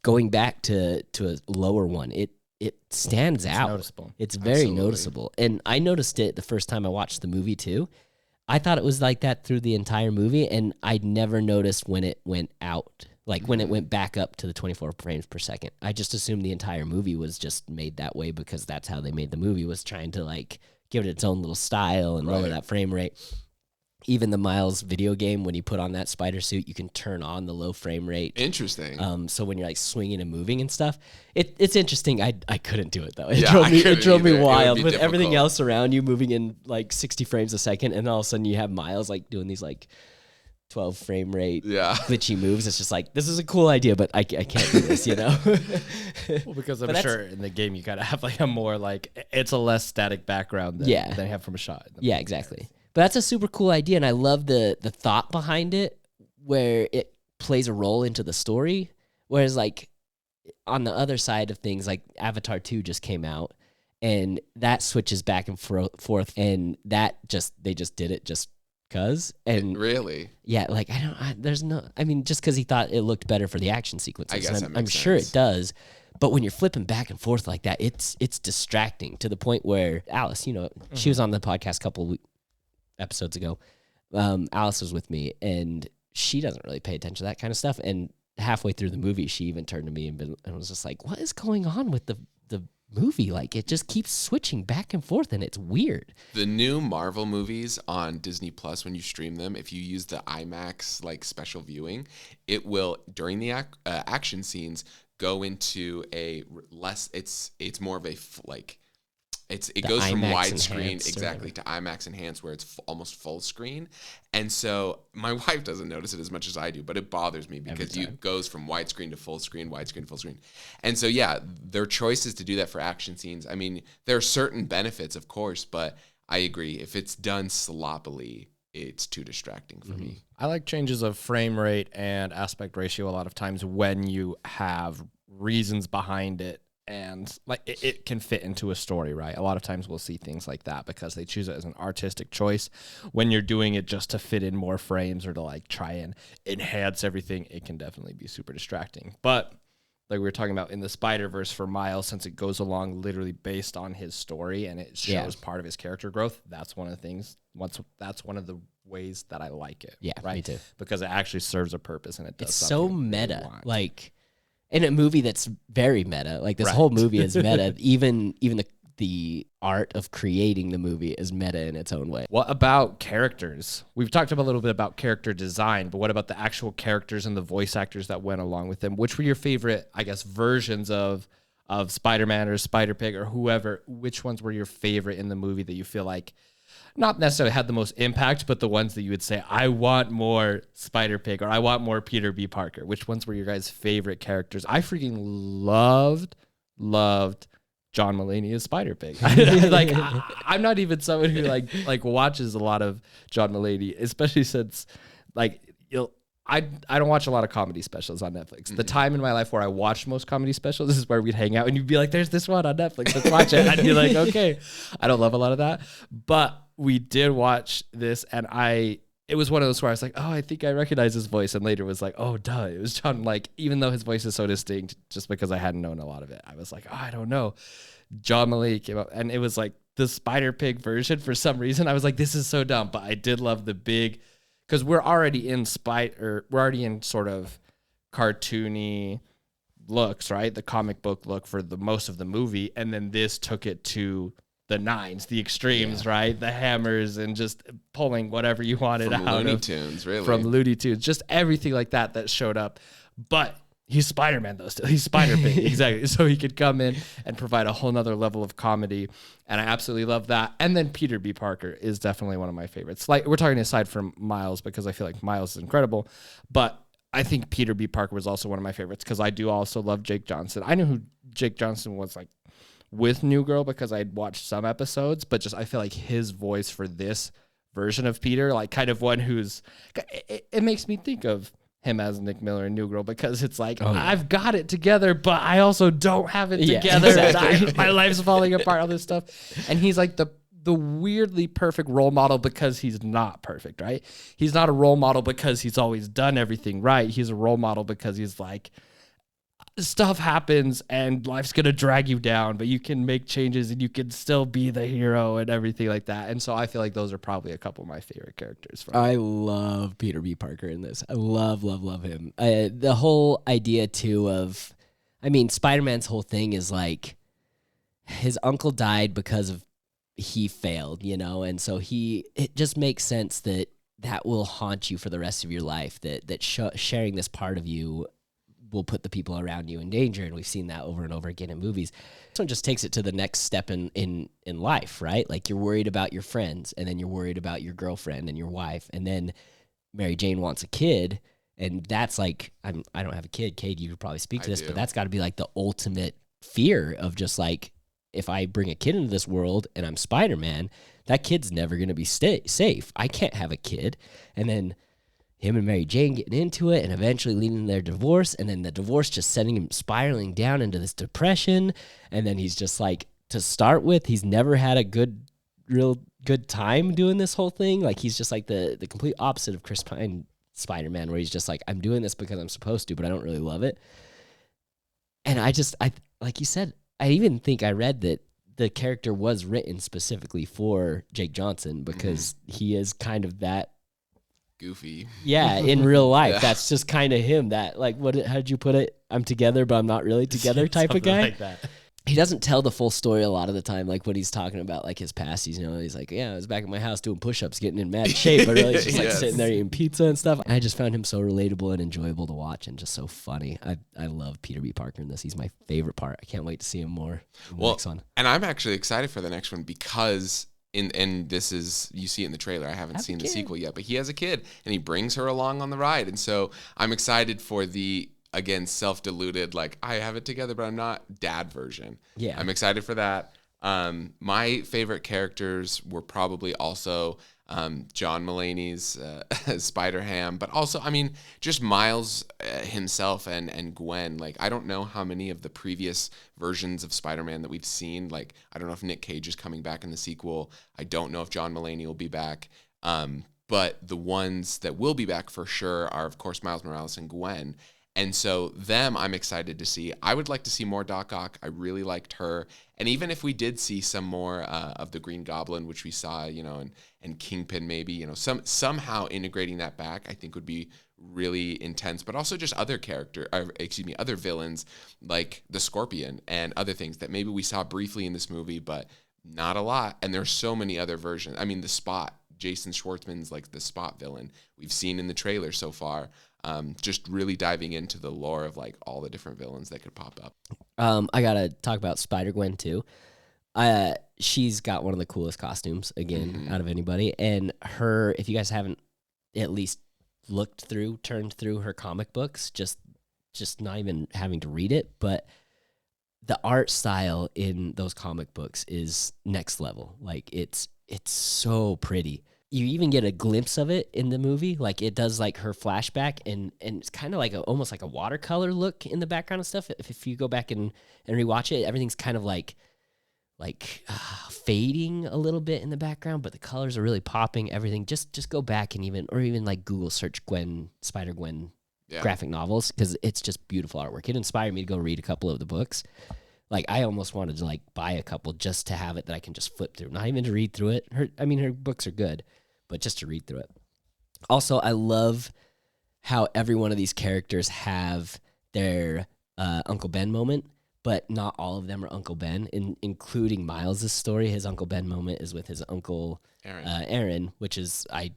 going back to a lower one, it stands out. Noticeable. It's very noticeable. And I noticed it the first time I watched the movie too. I thought it was like that through the entire movie, and I'd never noticed when it went out, like when it went back up to the 24 frames per second. I just assumed the entire movie was just made that way because that's how they made the movie, was trying to like give it its own little style and lower that frame rate. Even the Miles video game, when you put on that spider suit, you can turn on the low frame rate. Interesting. So when you're like swinging and moving and stuff, it's interesting. I couldn't do it though. It drove me wild with difficult. Everything else around you moving in like 60 frames a second, and all of a sudden you have Miles like doing these like 12 frame rate glitchy moves. It's just like, this is a cool idea, but I can't do this, you know? Well, because I'm sure in the game you gotta have like a more like, it's a less static background than they have from a shot. Yeah, exactly. But that's a super cool idea, and I love the thought behind it, where it plays a role into the story. Whereas, like, on the other side of things, like Avatar 2 just came out, and that switches back and forth, and they just did it just because. And really? Yeah, like, just because he thought it looked better for the action sequences. I guess I'm sure it does. But when you're flipping back and forth like that, it's distracting to the point where Alice, she was on the podcast a couple episodes ago. Alice was with me, and she doesn't really pay attention to that kind of stuff. And halfway through the movie, she even turned to me and was just like, "What is going on with the movie? Like, it just keeps switching back and forth, and it's weird." The new Marvel movies on Disney Plus, when you stream them, if you use the IMAX like special viewing, it will during the action scenes go into a less. It's more of a it The goes from IMAX widescreen enhanced or exactly to IMAX enhanced, where it's almost full screen. And so my wife doesn't notice it as much as I do, but it bothers me because it goes from widescreen to full screen, widescreen to full screen. And so their choice is to do that for action scenes. I mean, there are certain benefits, of course, but I agree, if it's done sloppily, it's too distracting for me. I like changes of frame rate and aspect ratio a lot of times when you have reasons behind it. And like it can fit into a story, right? A lot of times we'll see things like that because they choose it as an artistic choice. When you're doing it just to fit in more frames or to like try and enhance everything, it can definitely be super distracting. But like we were talking about in the Spider-Verse for Miles, since it goes along literally based on his story and it shows part of his character growth, that's one of the things. That's one of the ways that I like it. Yeah, right? me too. Because it actually serves a purpose and it does. It's so something you meta, want. like in a movie that's very meta. Like this whole movie is meta. even the art of creating the movie is meta in its own way. What about characters? We've talked about a little bit about character design, but what about the actual characters and the voice actors that went along with them? Which were your favorite, I guess, versions of Spider-Man or Spider-Pig or whoever? Which ones were your favorite in the movie that you feel like not necessarily had the most impact, but the ones that you would say, I want more Spider-Pig or I want more Peter B. Parker? Which ones were your guys' favorite characters? I freaking loved John Mulaney as Spider-Pig. I'm not even someone who like watches a lot of John Mulaney, especially since like I don't watch a lot of comedy specials on Netflix. Mm-hmm. The time in my life where I watched most comedy specials is where we'd hang out and you'd be like, there's this one on Netflix, let's watch it. And you're like, okay. I don't love a lot of that. But we did watch this and it was one of those where I was like, oh, I think I recognize his voice. And later was like, oh, duh, it was John. Like, even though his voice is so distinct, just because I hadn't known a lot of it, I was like, oh, I don't know. John Mulaney came up and it was like the Spider-Pig version for some reason. I was like, this is so dumb. But I did love the big, because we're already in sort of cartoony looks, right? The comic book look for the most of the movie. And then this took it to the nines, the extremes, right? The hammers and just pulling whatever you wanted from out Looney of Tunes, really. From Looney Tunes, just everything like that showed up. But he's Spider-Man though still. He's Spider-Pig, exactly. So he could come in and provide a whole nother level of comedy. And I absolutely love that. And then Peter B. Parker is definitely one of my favorites. Like we're talking aside from Miles because I feel like Miles is incredible. But I think Peter B. Parker was also one of my favorites because I do also love Jake Johnson. I knew who Jake Johnson was like with New Girl because I'd watched some episodes, but just I feel like his voice for this version of Peter, like kind of one who's, it makes me think of him as Nick Miller in New Girl because it's like, I've got it together, but I also don't have it together. Exactly. My life's falling apart, all this stuff. And he's like the weirdly perfect role model because he's not perfect, right? He's not a role model because he's always done everything right. He's a role model because he's like, stuff happens and life's going to drag you down, but you can make changes and you can still be the hero and everything like that. And so I feel like those are probably a couple of my favorite characters. I love Peter B. Parker in this. I love him. The whole idea too of, I mean, Spider-Man's whole thing is like his uncle died because of he failed, you know? And so it just makes sense that will haunt you for the rest of your life, that sharing this part of you will put the people around you in danger, and we've seen that over and over again in movies. This one just takes it to the next step in life, right? Like you're worried about your friends, and then you're worried about your girlfriend and your wife, and then Mary Jane wants a kid, and that's like, I don't have a kid. Cade, you could probably speak to this, but that's got to be like the ultimate fear of just like, if I bring a kid into this world and I'm Spider-Man, that kid's never going to be safe. I can't have a kid. And then him and Mary Jane getting into it and eventually leading to their divorce, and then the divorce just sending him spiraling down into this depression. And then he's just like, to start with, he's never had a real good time doing this whole thing. Like he's just like the complete opposite of Chris Pine Spider-Man, where he's just like, I'm doing this because I'm supposed to, but I don't really love it. And I like you said, I even think I read that the character was written specifically for Jake Johnson because he is kind of that goofy. Yeah, in real life. Yeah. That's just kind of him. That like, how'd you put it? I'm together, but I'm not really together type of guy. Like that. he doesn't tell the full story a lot of the time. Like when he's talking about like his past, he's like, yeah, I was back at my house doing push-ups, getting in mad shape, but really he's just like Yes. sitting there eating pizza and stuff. I just found him so relatable and enjoyable to watch and just so funny. I love Peter B. Parker in this. He's my favorite part. I can't wait to see him more in the next one. And I'm actually excited for the next one because and this is, you see it in the trailer. I haven't seen the sequel yet, but he has a kid and he brings her along on the ride. And so I'm excited for the, again, self-deluded, like I have it together, but I'm not dad version. Yeah. I'm excited for that. My favorite characters were probably also John Mulaney's Spider-Ham, but also, I mean, just Miles himself and Gwen. Like, I don't know how many of the previous versions of Spider-Man that we've seen. Like, I don't know if Nick Cage is coming back in the sequel. I don't know if John Mulaney will be back. But the ones that will be back for sure are, of course, Miles Morales and Gwen. And so them, I'm excited to see. I would like to see more Doc Ock. I really liked her. And even if we did see some more of the Green Goblin, which we saw, and Kingpin maybe, somehow integrating that back, I think would be really intense. But also just other other villains like the Scorpion and other things that maybe we saw briefly in this movie, but not a lot. And there's so many other versions. I mean, the Spot, Jason Schwartzman's like the Spot villain we've seen in the trailer so far. Just really diving into the lore of like all the different villains that could pop up. I gotta talk about Spider-Gwen too. She's got one of the coolest costumes again out of anybody, and her. If you guys haven't at least turned through her comic books, just not even having to read it, but the art style in those comic books is next level. Like it's so pretty. You even get a glimpse of it in the movie. Like it does like her flashback and it's kind of like almost like a watercolor look in the background and stuff. If you go back and rewatch it, everything's kind of like fading a little bit in the background, but the colors are really popping. Everything. Just go back and even like Google search Spider-Gwen graphic novels, because it's just beautiful artwork. It inspired me to go read a couple of the books. Like, I almost wanted to, like, buy a couple just to have it that I can just flip through. Not even to read through it. Her books are good, but just to read through it. Also, I love how every one of these characters have their Uncle Ben moment, but not all of them are Uncle Ben, including Miles' story. His Uncle Ben moment is with his uncle Aaron, which is, I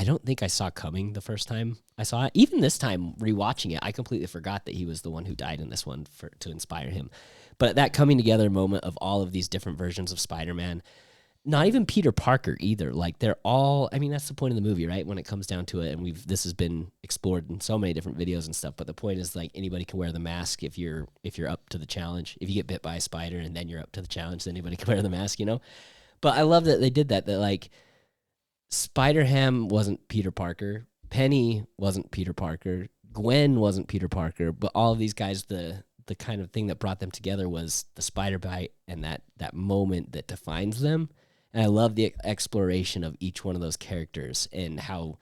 don't think I saw coming the first time I saw it. Even this time, rewatching it, I completely forgot that he was the one who died in this one to inspire him. But that coming together moment of all of these different versions of Spider-Man, not even Peter Parker either. Like they're all, that's the point of the movie, right? When it comes down to it, and this has been explored in so many different videos and stuff. But the point is, like, anybody can wear the mask if you're up to the challenge. If you get bit by a spider and then you're up to the challenge, then anybody can wear the mask, But I love that they did that. That like Spider-Ham wasn't Peter Parker, Penny wasn't Peter Parker, Gwen wasn't Peter Parker, but all of these guys, the kind of thing that brought them together was the spider bite and that moment that defines them. And I love the exploration of each one of those characters and how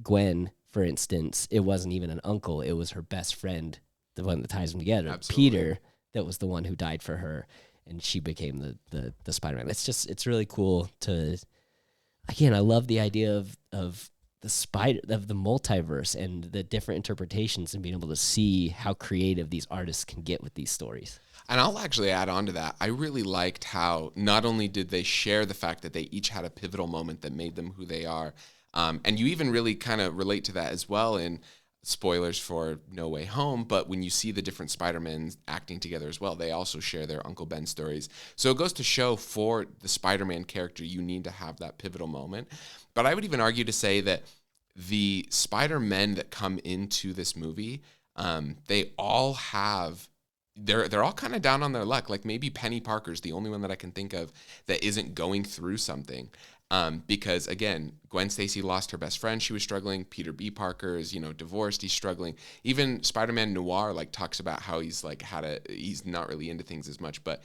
Gwen, for instance, it wasn't even an uncle. It was her best friend, the one that ties them together. Absolutely. Peter, that was the one who died for her, and she became the Spider-Man. It's really cool to, again, I love the idea of the multiverse and the different interpretations and being able to see how creative these artists can get with these stories. And I'll actually add on to that. I really liked how not only did they share the fact that they each had a pivotal moment that made them who they are, and you even really kind of relate to that as well in spoilers for No Way Home, but when you see the different Spider-Men acting together as well, they also share their Uncle Ben stories. So it goes to show for the Spider-Man character, you need to have that pivotal moment. But I would even argue to say that the Spider-Men that come into this movie, they all have, they're all kind of down on their luck. Like maybe Penny Parker's the only one that I can think of that isn't going through something. Because again, Gwen Stacy lost her best friend. She was struggling. Peter B. Parker is, divorced. He's struggling. Even Spider-Man Noir, talks about how he's he's not really into things as much, but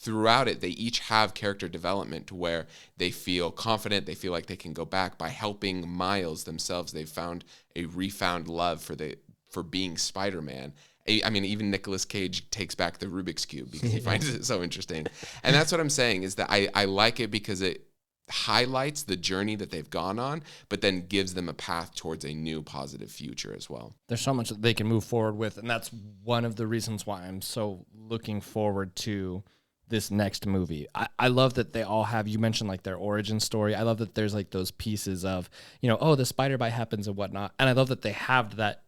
throughout it, they each have character development to where they feel confident. They feel like they can go back by helping Miles themselves. They've found a refound love for being Spider-Man. Even Nicolas Cage takes back the Rubik's Cube because he finds it so interesting. And that's what I'm saying is that I like it because highlights the journey that they've gone on, but then gives them a path towards a new positive future as well. There's so much that they can move forward with, and that's one of the reasons why I'm so looking forward to this next movie. I love that they all have, you mentioned like their origin story. I love that there's like those pieces of, the spider bite happens and whatnot. And I love that they had that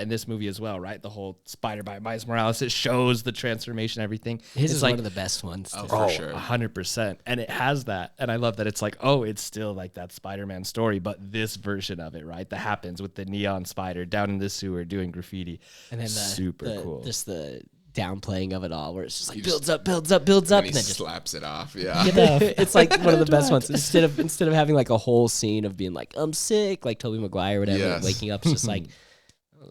in this movie as well, right? The whole spider bite, Miles Morales, it shows the transformation, everything. His it's is like, one of the best ones. Oh, too. for sure. 100%. And it has that. And I love that it's like, it's still like that Spider-Man story, but this version of it, right? That happens with the neon spider down in the sewer doing graffiti. And then super cool. Just the downplaying of it all, where it's just like builds up, and and then then just just slaps it off. Yeah. it's like one of the best ones. Instead of having like a whole scene of being like, I'm sick, like Tobey Maguire or whatever, Yes. waking up, it's just like,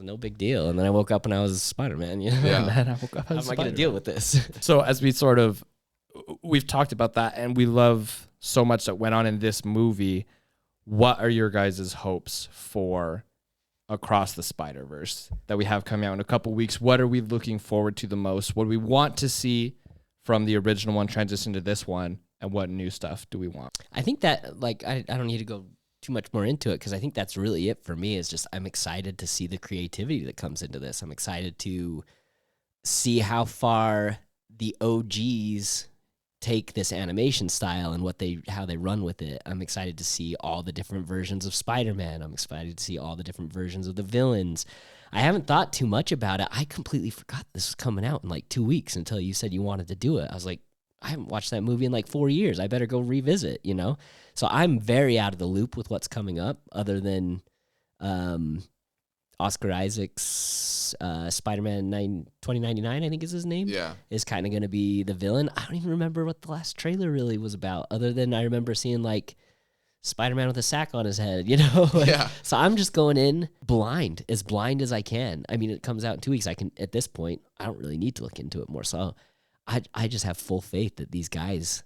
no big deal. And then I woke up and I was Spider-Man. Yeah. And then I woke up How as am I going to Spider-Man. deal with this? So as we've talked about that, and we love so much that went on in this movie, what are your guys' hopes for Across the Spider-Verse that we have coming out in a couple weeks? What are we looking forward to the most? What do we want to see from the original one transition to this one? And what new stuff do we want? I think that, like, I don't need to go too much more into it, because I think that's really it for me, is just I'm excited to see the creativity that comes into this. I'm excited to see how far the OGs take this animation style and how they run with it. I'm excited to see all the different versions of Spider-Man. I'm excited to see all the different versions of the villains. I haven't thought too much about it. I completely forgot this was coming out in like 2 weeks until you said you wanted to do it. I was like, I haven't watched that movie in like 4 years. I better go revisit, So I'm very out of the loop with what's coming up, other than Oscar Isaac's Spider-Man 2099, I think is his name, is kind of going to be the villain. I don't even remember what the last trailer really was about, other than I remember seeing like Spider-Man with a sack on his head, Yeah. So I'm just going in blind as I can. I mean, it comes out in 2 weeks. At this point, I don't really need to look into it more. So I just have full faith that these guys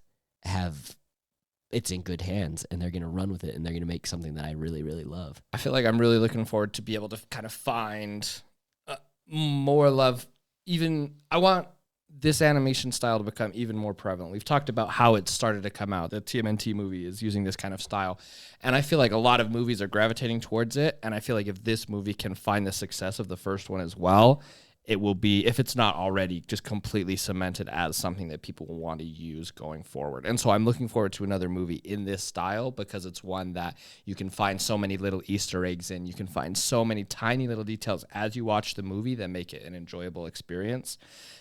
it's in good hands, and they're going to run with it, and they're going to make something that I really, really love. I feel like I'm really looking forward to be able to kind of find more love. I want this animation style to become even more prevalent. We've talked about how it started to come out. The TMNT movie is using this kind of style. And I feel like a lot of movies are gravitating towards it. And I feel like if this movie can find the success of the first one as well, it will be, if it's not already, just completely cemented as something that people will want to use going forward. And so I'm looking forward to another movie in this style, because it's one that you can find so many little Easter eggs in. You can find so many tiny little details as you watch the movie that make it an enjoyable experience.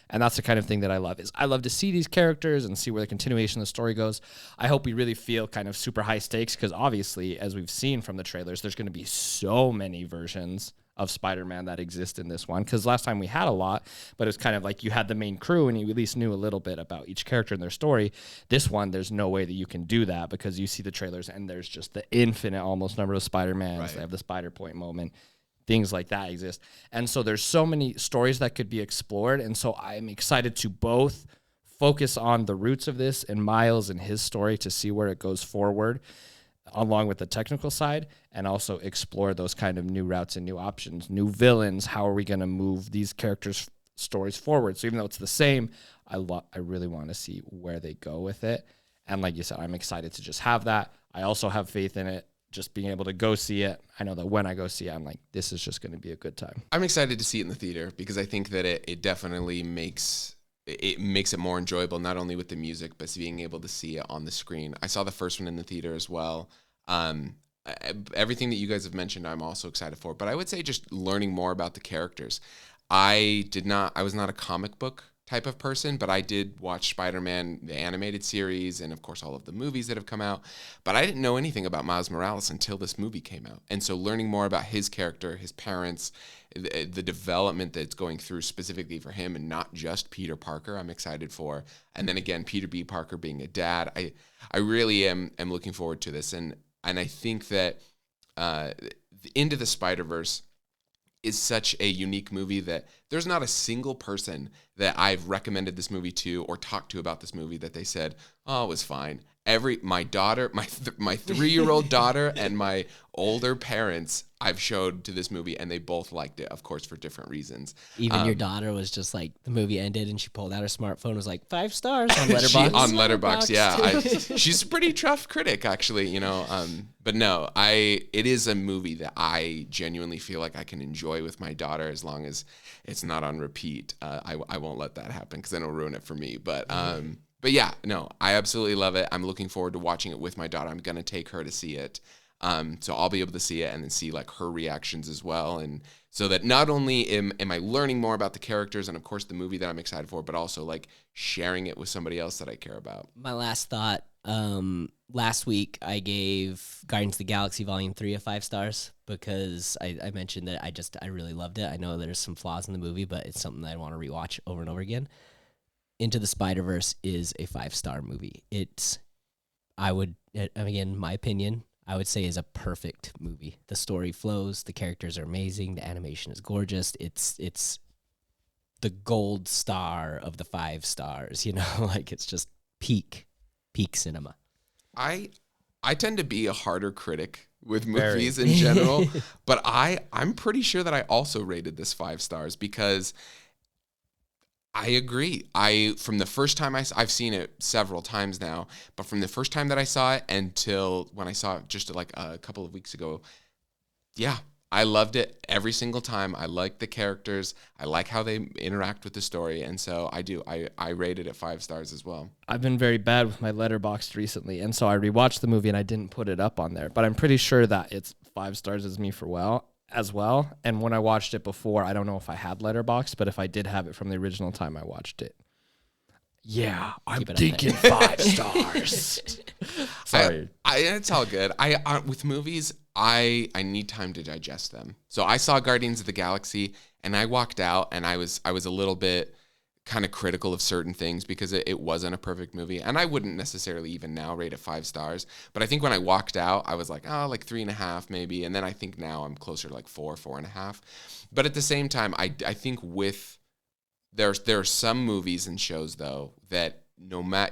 And that's the kind of thing that I love. I love to see these characters and see where the continuation of the story goes. I hope we really feel kind of super high stakes, because obviously, as we've seen from the trailers, there's going to be so many versions of Spider-Man that exist in this one, because last time we had a lot, but it's kind of like you had the main crew and you at least knew a little bit about each character and their story. This one, there's no way that you can do that, because you see the trailers and there's just the infinite almost number of Spider-Mans. Right. They have the Spider Point moment. Things like that exist. And so there's so many stories that could be explored. And so I'm excited to both focus on the roots of this and Miles and his story to see where it goes forward, along with the technical side, and also explore those kind of new routes and new options, new villains. How are we going to move these characters' stories forward? So even though it's the same, I really want to see where they go with it. And like you said, I'm excited to just have that. I also have faith in it, just being able to go see it. I know that when I go see it, I'm like, this is just going to be a good time. I'm excited to see it in the theater, because I think that it definitely makes it more enjoyable, not only with the music, but being able to see it on the screen. I saw the first one in the theater as well. Everything that you guys have mentioned, I'm also excited for. But I would say just learning more about the characters. I was not a comic book type of person, but I did watch Spider-Man, the animated series, and of course all of the movies that have come out. But I didn't know anything about Miles Morales until this movie came out. And so learning more about his character, his parents, the development that's going through specifically for him, and not just Peter Parker, I'm excited for. And then again, Peter B. Parker being a dad, I really am looking forward to this. And I think that Into the Spider-Verse is such a unique movie that there's not a single person that I've recommended this movie to or talked to about this movie that they said, oh, it was fine. My daughter, my 3-year-old daughter and my older parents, I've showed to this movie, and they both liked it, of course, for different reasons. Even your daughter was just like, the movie ended and she pulled out her smartphone and was like, 5 stars on Letterboxd. On Letterboxd, yeah. She's a pretty tough critic, actually, you know. But no, it is a movie that I genuinely feel like I can enjoy with my daughter as long as it's not on repeat. I won't let that happen because then it'll ruin it for me. But yeah, no, I absolutely love it. I'm looking forward to watching it with my daughter. I'm going to take her to see it. So I'll be able to see it and then see like her reactions as well. And so that not only am I learning more about the characters and of course the movie that I'm excited for, but also like sharing it with somebody else that I care about. My last thought, last week I gave Guardians of the Galaxy Volume 3 a 5 stars because I mentioned that I really loved it. I know there's some flaws in the movie, but it's something that I want to rewatch over and over again. Into the Spider-Verse is a 5-star movie. Again, my opinion, I would say is a perfect movie. The story flows, the characters are amazing, the animation is gorgeous. It's the gold star of the 5 stars, you know, like it's just peak cinema. I tend to be a harder critic with movies in general, but I'm pretty sure that I also rated this 5 stars because I agree. From the first time I've seen it several times now, but from the first time that I saw it until when I saw it just like a couple of weeks ago, yeah, I loved it every single time. I like the characters. I like how they interact with the story, and so I do. I rated it 5 stars as well. I've been very bad with my Letterboxd recently, and so I rewatched the movie and I didn't put it up on there, but I'm pretty sure that it's 5 stars as well. And when I watched it before, I don't know if I had Letterboxd, but if I did have it from the original time I watched it, yeah, I'm thinking 5 stars. Sorry. It's all good. With movies, I need time to digest them. So I saw Guardians of the Galaxy and I walked out and I was a little bit kind of critical of certain things because it wasn't a perfect movie. And I wouldn't necessarily even now rate it 5 stars. But I think when I walked out, I was like, like 3.5 maybe. And then I think now I'm closer to like 4.5. But at the same time, I think there are some movies and shows though that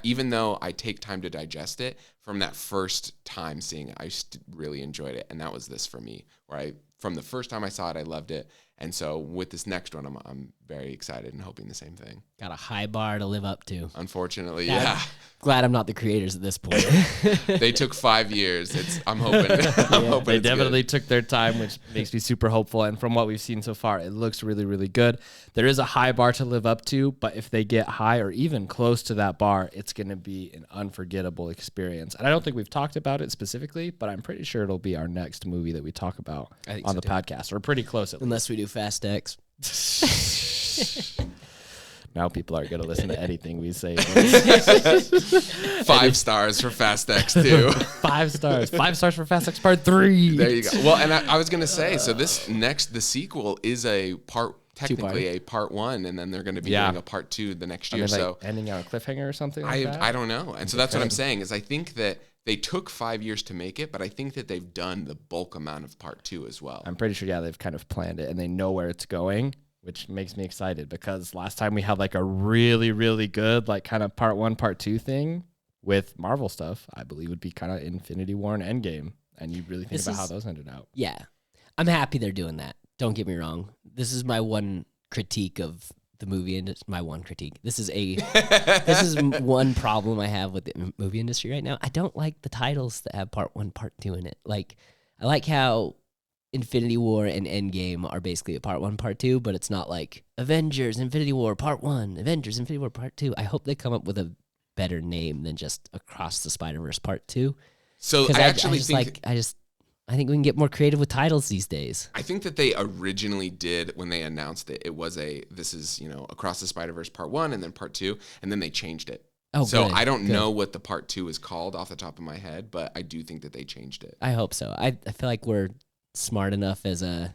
even though I take time to digest it, from that first time seeing it, I really enjoyed it. And that was this for me, where from the first time I saw it, I loved it. And so with this next one, I'm very excited and hoping the same thing. Got a high bar to live up to. Unfortunately, yeah. Glad I'm not the creators at this point. They took 5 years. I'm hoping. They definitely took their time, which makes me super hopeful. And from what we've seen so far, it looks really, really good. There is a high bar to live up to, but if they get high or even close to that bar, it's going to be an unforgettable experience. And I don't think we've talked about it specifically, but I'm pretty sure it'll be our next movie that we talk about on the podcast, or pretty close at least. Unless we do Fast X. Now people are going to listen to anything we say. 5 stars for Fast X 2. 5 stars. 5 stars for Fast X Part 3. There you go. Well, and I was going to say, so the sequel is technically a part 1, and then they're going to be doing a part 2 the next year. So ending on a cliffhanger or something like that? I don't know. And so that's what I'm saying is I think that they took 5 years to make it, but I think that they've done the bulk amount of part 2 as well. I'm pretty sure, they've kind of planned it and they know where it's going, which makes me excited because last time we had like a really, really good like kind of part 1, part 2 thing with Marvel stuff, I believe would be kind of Infinity War and Endgame. And you really think about how those ended out. Yeah. I'm happy they're doing that. Don't get me wrong. This is my one critique of the movie industry. My one critique. This is one problem I have with the movie industry right now. I don't like the titles that have part 1, part 2 in it. Like, I like how Infinity War and Endgame are basically a part 1, part 2, but it's not like Avengers, Infinity War, part 1, Avengers, Infinity War, part 2. I hope they come up with a better name than just Across the Spider-Verse part 2. So I think we can get more creative with titles these days. I think that they originally did when they announced it. It was Across the Spider-Verse part 1 and then part 2, and then they changed it. Oh, so good, I don't know what the part 2 is called off the top of my head, but I do think that they changed it. I hope so. I feel like we're smart enough as a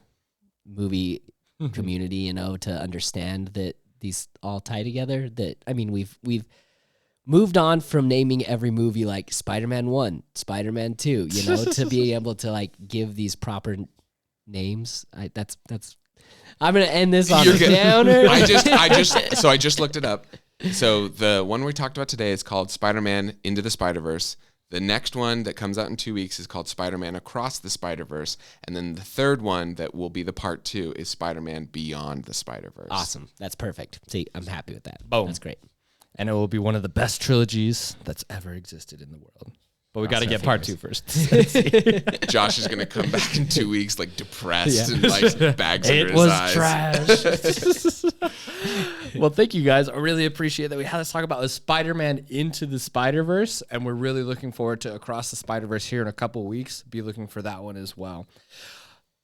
movie community, to understand that these all tie together. That we've moved on from naming every movie like Spider-Man 1, Spider-Man 2, to be able to like give these proper names. I I'm gonna end this on You're a good. downer. I just looked it up. So the one we talked about today is called Spider-Man Into the Spider-Verse. The next one that comes out in 2 weeks is called Spider-Man Across the Spider-Verse. And then the third one that will be the part 2 is Spider-Man Beyond the Spider-Verse. Awesome. That's perfect. See, I'm happy with that. Boom. That's great. And it will be one of the best trilogies that's ever existed in the world. But we got to get part 2 first. Josh is going to come back in 2 weeks like depressed and like bags under It his was eyes. trash. Well, thank you guys. I really appreciate that we had to talk about the Spider-Man Into the Spider-Verse, and we're really looking forward to Across the Spider-Verse here in a couple weeks. Be looking for that one as well.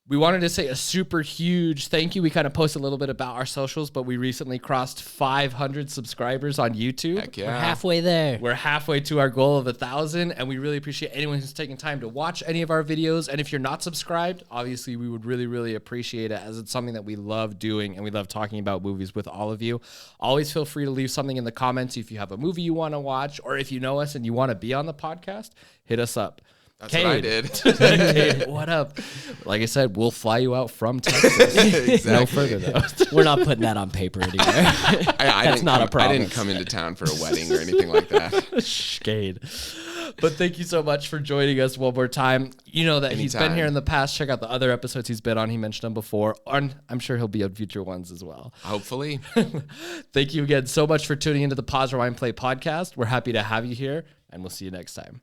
We wanted to say a super huge thank you. We kind of posted a little bit about our socials, but we recently crossed 500 subscribers on YouTube. Heck yeah. We're halfway there. We're halfway to our goal of 1,000, and we really appreciate anyone who's taking time to watch any of our videos. And if you're not subscribed, obviously we would really, really appreciate it, as it's something that we love doing, and we love talking about movies with all of you. Always feel free to leave something in the comments if you have a movie you want to watch, or if you know us and you want to be on the podcast, hit us up. That's what I did. Cade, what up? Like I said, we'll fly you out from Texas. Exactly. No further, though. We're not putting that on paper anywhere. That's not a problem. I didn't come into town for a wedding or anything like that. Cade. But thank you so much for joining us one more time. You know that he's been Anytime. here in the past. Check out the other episodes he's been on. He mentioned them before. And I'm sure he'll be on future ones as well. Hopefully. Thank you again so much for tuning into the Pause Rewind Play podcast. We're happy to have you here, and we'll see you next time.